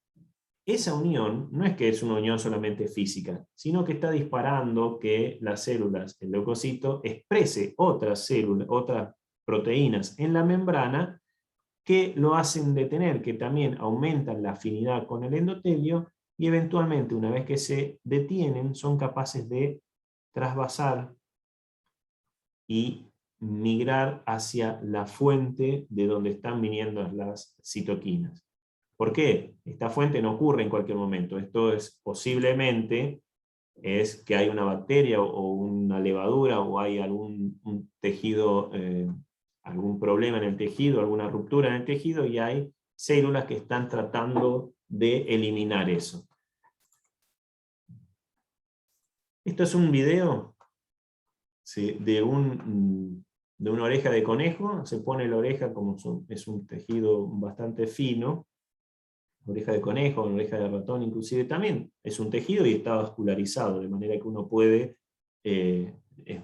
esa unión no es que es una unión solamente física, sino que está disparando que las células, el leucocito, exprese otras células, otras proteínas en la membrana que lo hacen detener, que también aumentan la afinidad con el endotelio, y eventualmente, una vez que se detienen, son capaces de trasvasar y migrar hacia la fuente de donde están viniendo las citoquinas. ¿Por qué? Esta fuente no ocurre en cualquier momento. Esto es posiblemente es que hay una bacteria o una levadura o hay algún tejido, algún problema en el tejido, alguna ruptura en el tejido, y hay células que están tratando de eliminar eso. Esto es un video, ¿sí?, de una oreja de conejo. Se pone la oreja como es un tejido bastante fino. Oreja de conejo, oreja de ratón inclusive también es un tejido y está vascularizado, de manera que uno puede,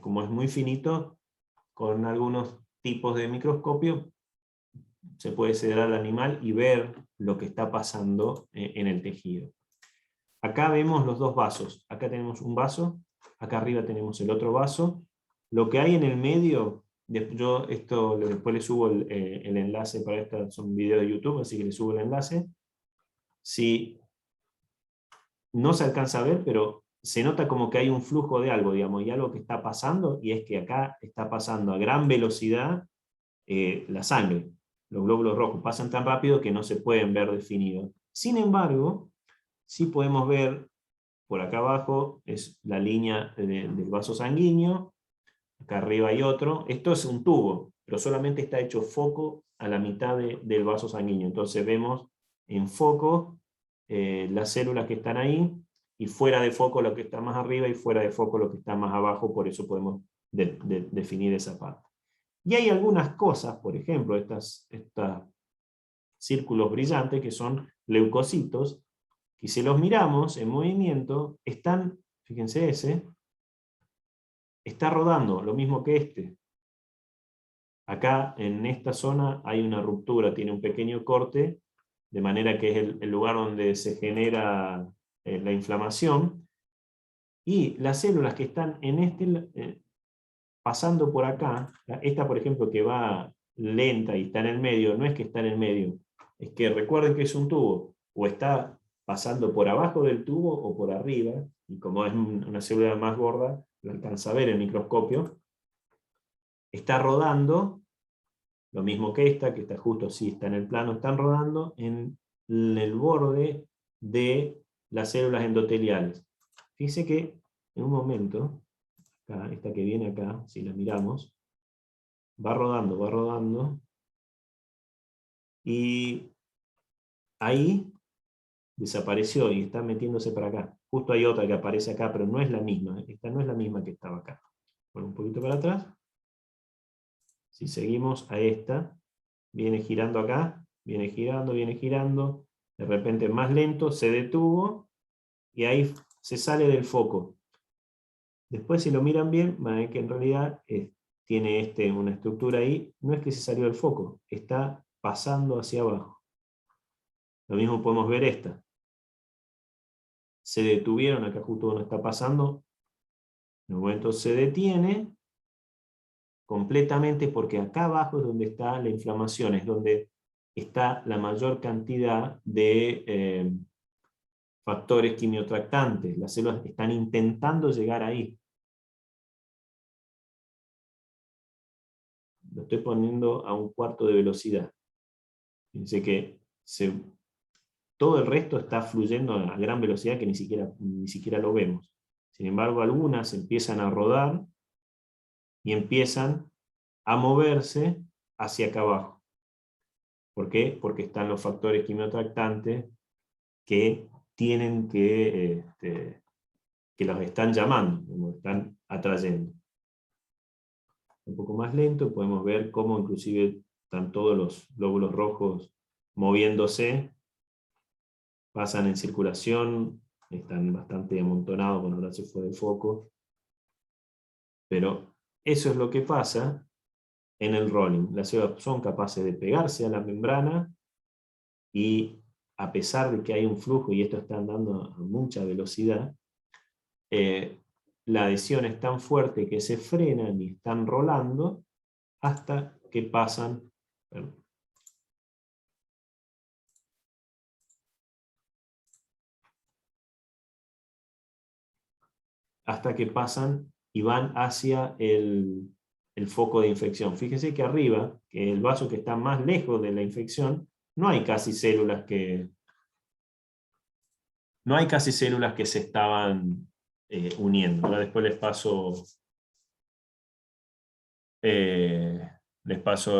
como es muy finito, con algunos tipos de microscopio, se puede sedar al animal y ver lo que está pasando en el tejido. Acá vemos los dos vasos. Acá tenemos un vaso, acá arriba tenemos el otro vaso. Lo que hay en el medio, yo esto después le subo el enlace para esta, son videos de YouTube, así que le subo el enlace. Si no se alcanza a ver, pero se nota como que hay un flujo de algo, digamos, y algo que está pasando, y es que acá está pasando a gran velocidad la sangre. Los glóbulos rojos pasan tan rápido que no se pueden ver definidos. Sin embargo, sí podemos ver, por acá abajo es la línea del vaso sanguíneo, acá arriba hay otro. Esto es un tubo, pero solamente está hecho foco a la mitad del vaso sanguíneo. Entonces vemos en foco las células que están ahí, y fuera de foco lo que está más arriba, y fuera de foco lo que está más abajo, por eso podemos definir esa parte. Y hay algunas cosas, por ejemplo, estos círculos brillantes, que son leucocitos, y si los miramos en movimiento, están, fíjense ese, está rodando, lo mismo que este. Acá en esta zona hay una ruptura, tiene un pequeño corte, de manera que es el lugar donde se genera la inflamación, y las células que están en pasando por acá, esta por ejemplo que va lenta y está en el medio, no es que está en el medio, es que recuerden que es un tubo, o está pasando por abajo del tubo o por arriba, y como es una célula más gorda, lo alcanza a ver el microscopio, está rodando, lo mismo que esta, que está justo así, está en el plano, están rodando en el borde de las células endoteliales. Fíjense que en un momento, acá, esta que viene acá, si la miramos, va rodando, y ahí desapareció y está metiéndose para acá. Justo hay otra que aparece acá, pero no es la misma. Esta no es la misma que estaba acá. Bueno, un poquito para atrás. Si seguimos a esta, viene girando acá, viene girando, de repente más lento, se detuvo, y ahí se sale del foco. Después, si lo miran bien, van a ver que en realidad tiene una estructura ahí, no es que se salió del foco, está pasando hacia abajo. Lo mismo podemos ver esta. Se detuvieron, acá justo donde está pasando, en un momento se detiene completamente, porque acá abajo es donde está la inflamación, es donde está la mayor cantidad de factores quimiotractantes. Las células están intentando llegar ahí. Lo estoy poniendo a 1/4 de velocidad. Fíjense que todo el resto está fluyendo a gran velocidad que ni siquiera lo vemos. Sin embargo, algunas empiezan a rodar y empiezan a moverse hacia acá abajo. ¿Por qué? Porque están los factores quimiotractantes que tienen que que los están llamando, como están atrayendo. Un poco más lento, podemos ver cómo inclusive están todos los glóbulos rojos moviéndose, pasan en circulación, están bastante amontonados, bueno, ahora se fue de foco, pero eso es lo que pasa en el rolling. Las células son capaces de pegarse a la membrana y a pesar de que hay un flujo y esto está andando a mucha velocidad, la adhesión es tan fuerte que se frenan y están rolando hasta que pasan, y van hacia el foco de infección. Fíjese que arriba, que el vaso que está más lejos de la infección, no hay casi células que se estaban uniendo. Ahora después les paso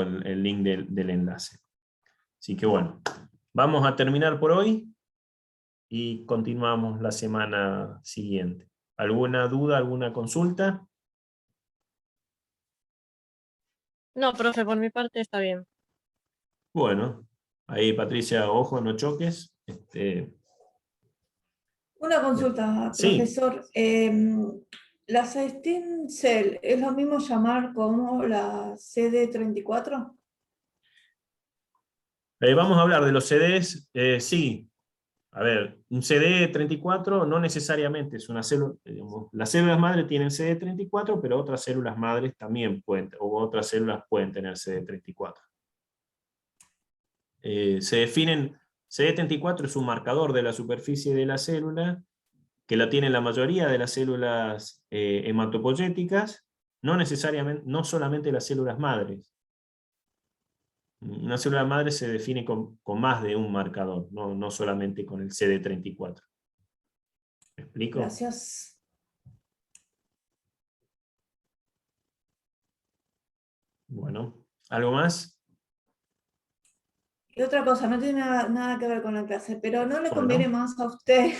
el link del enlace. Así que bueno, vamos a terminar por hoy y continuamos la semana siguiente. ¿Alguna duda, alguna consulta? No, profe, por mi parte está bien. Bueno, ahí Patricia, ojo, no choques. Una consulta, Sí. profesor. ¿Las stem cell es lo mismo llamar como la CD34? Vamos a hablar de los CDs. Sí, a ver, un CD34 no necesariamente es una célula, digamos, las células madre tienen CD34, pero otras células madres también pueden, o otras células pueden tener CD34. Se definen, CD34 es un marcador de la superficie de la célula, que la tienen la mayoría de las células hematopoyéticas, no necesariamente, no solamente las células madres. Una célula madre se define con más de un marcador, no solamente con el CD34. ¿Me explico? Gracias. Bueno, ¿algo más? Y otra cosa, no tiene nada que ver con la clase, pero ¿no le ¿Cómo conviene no? más a usted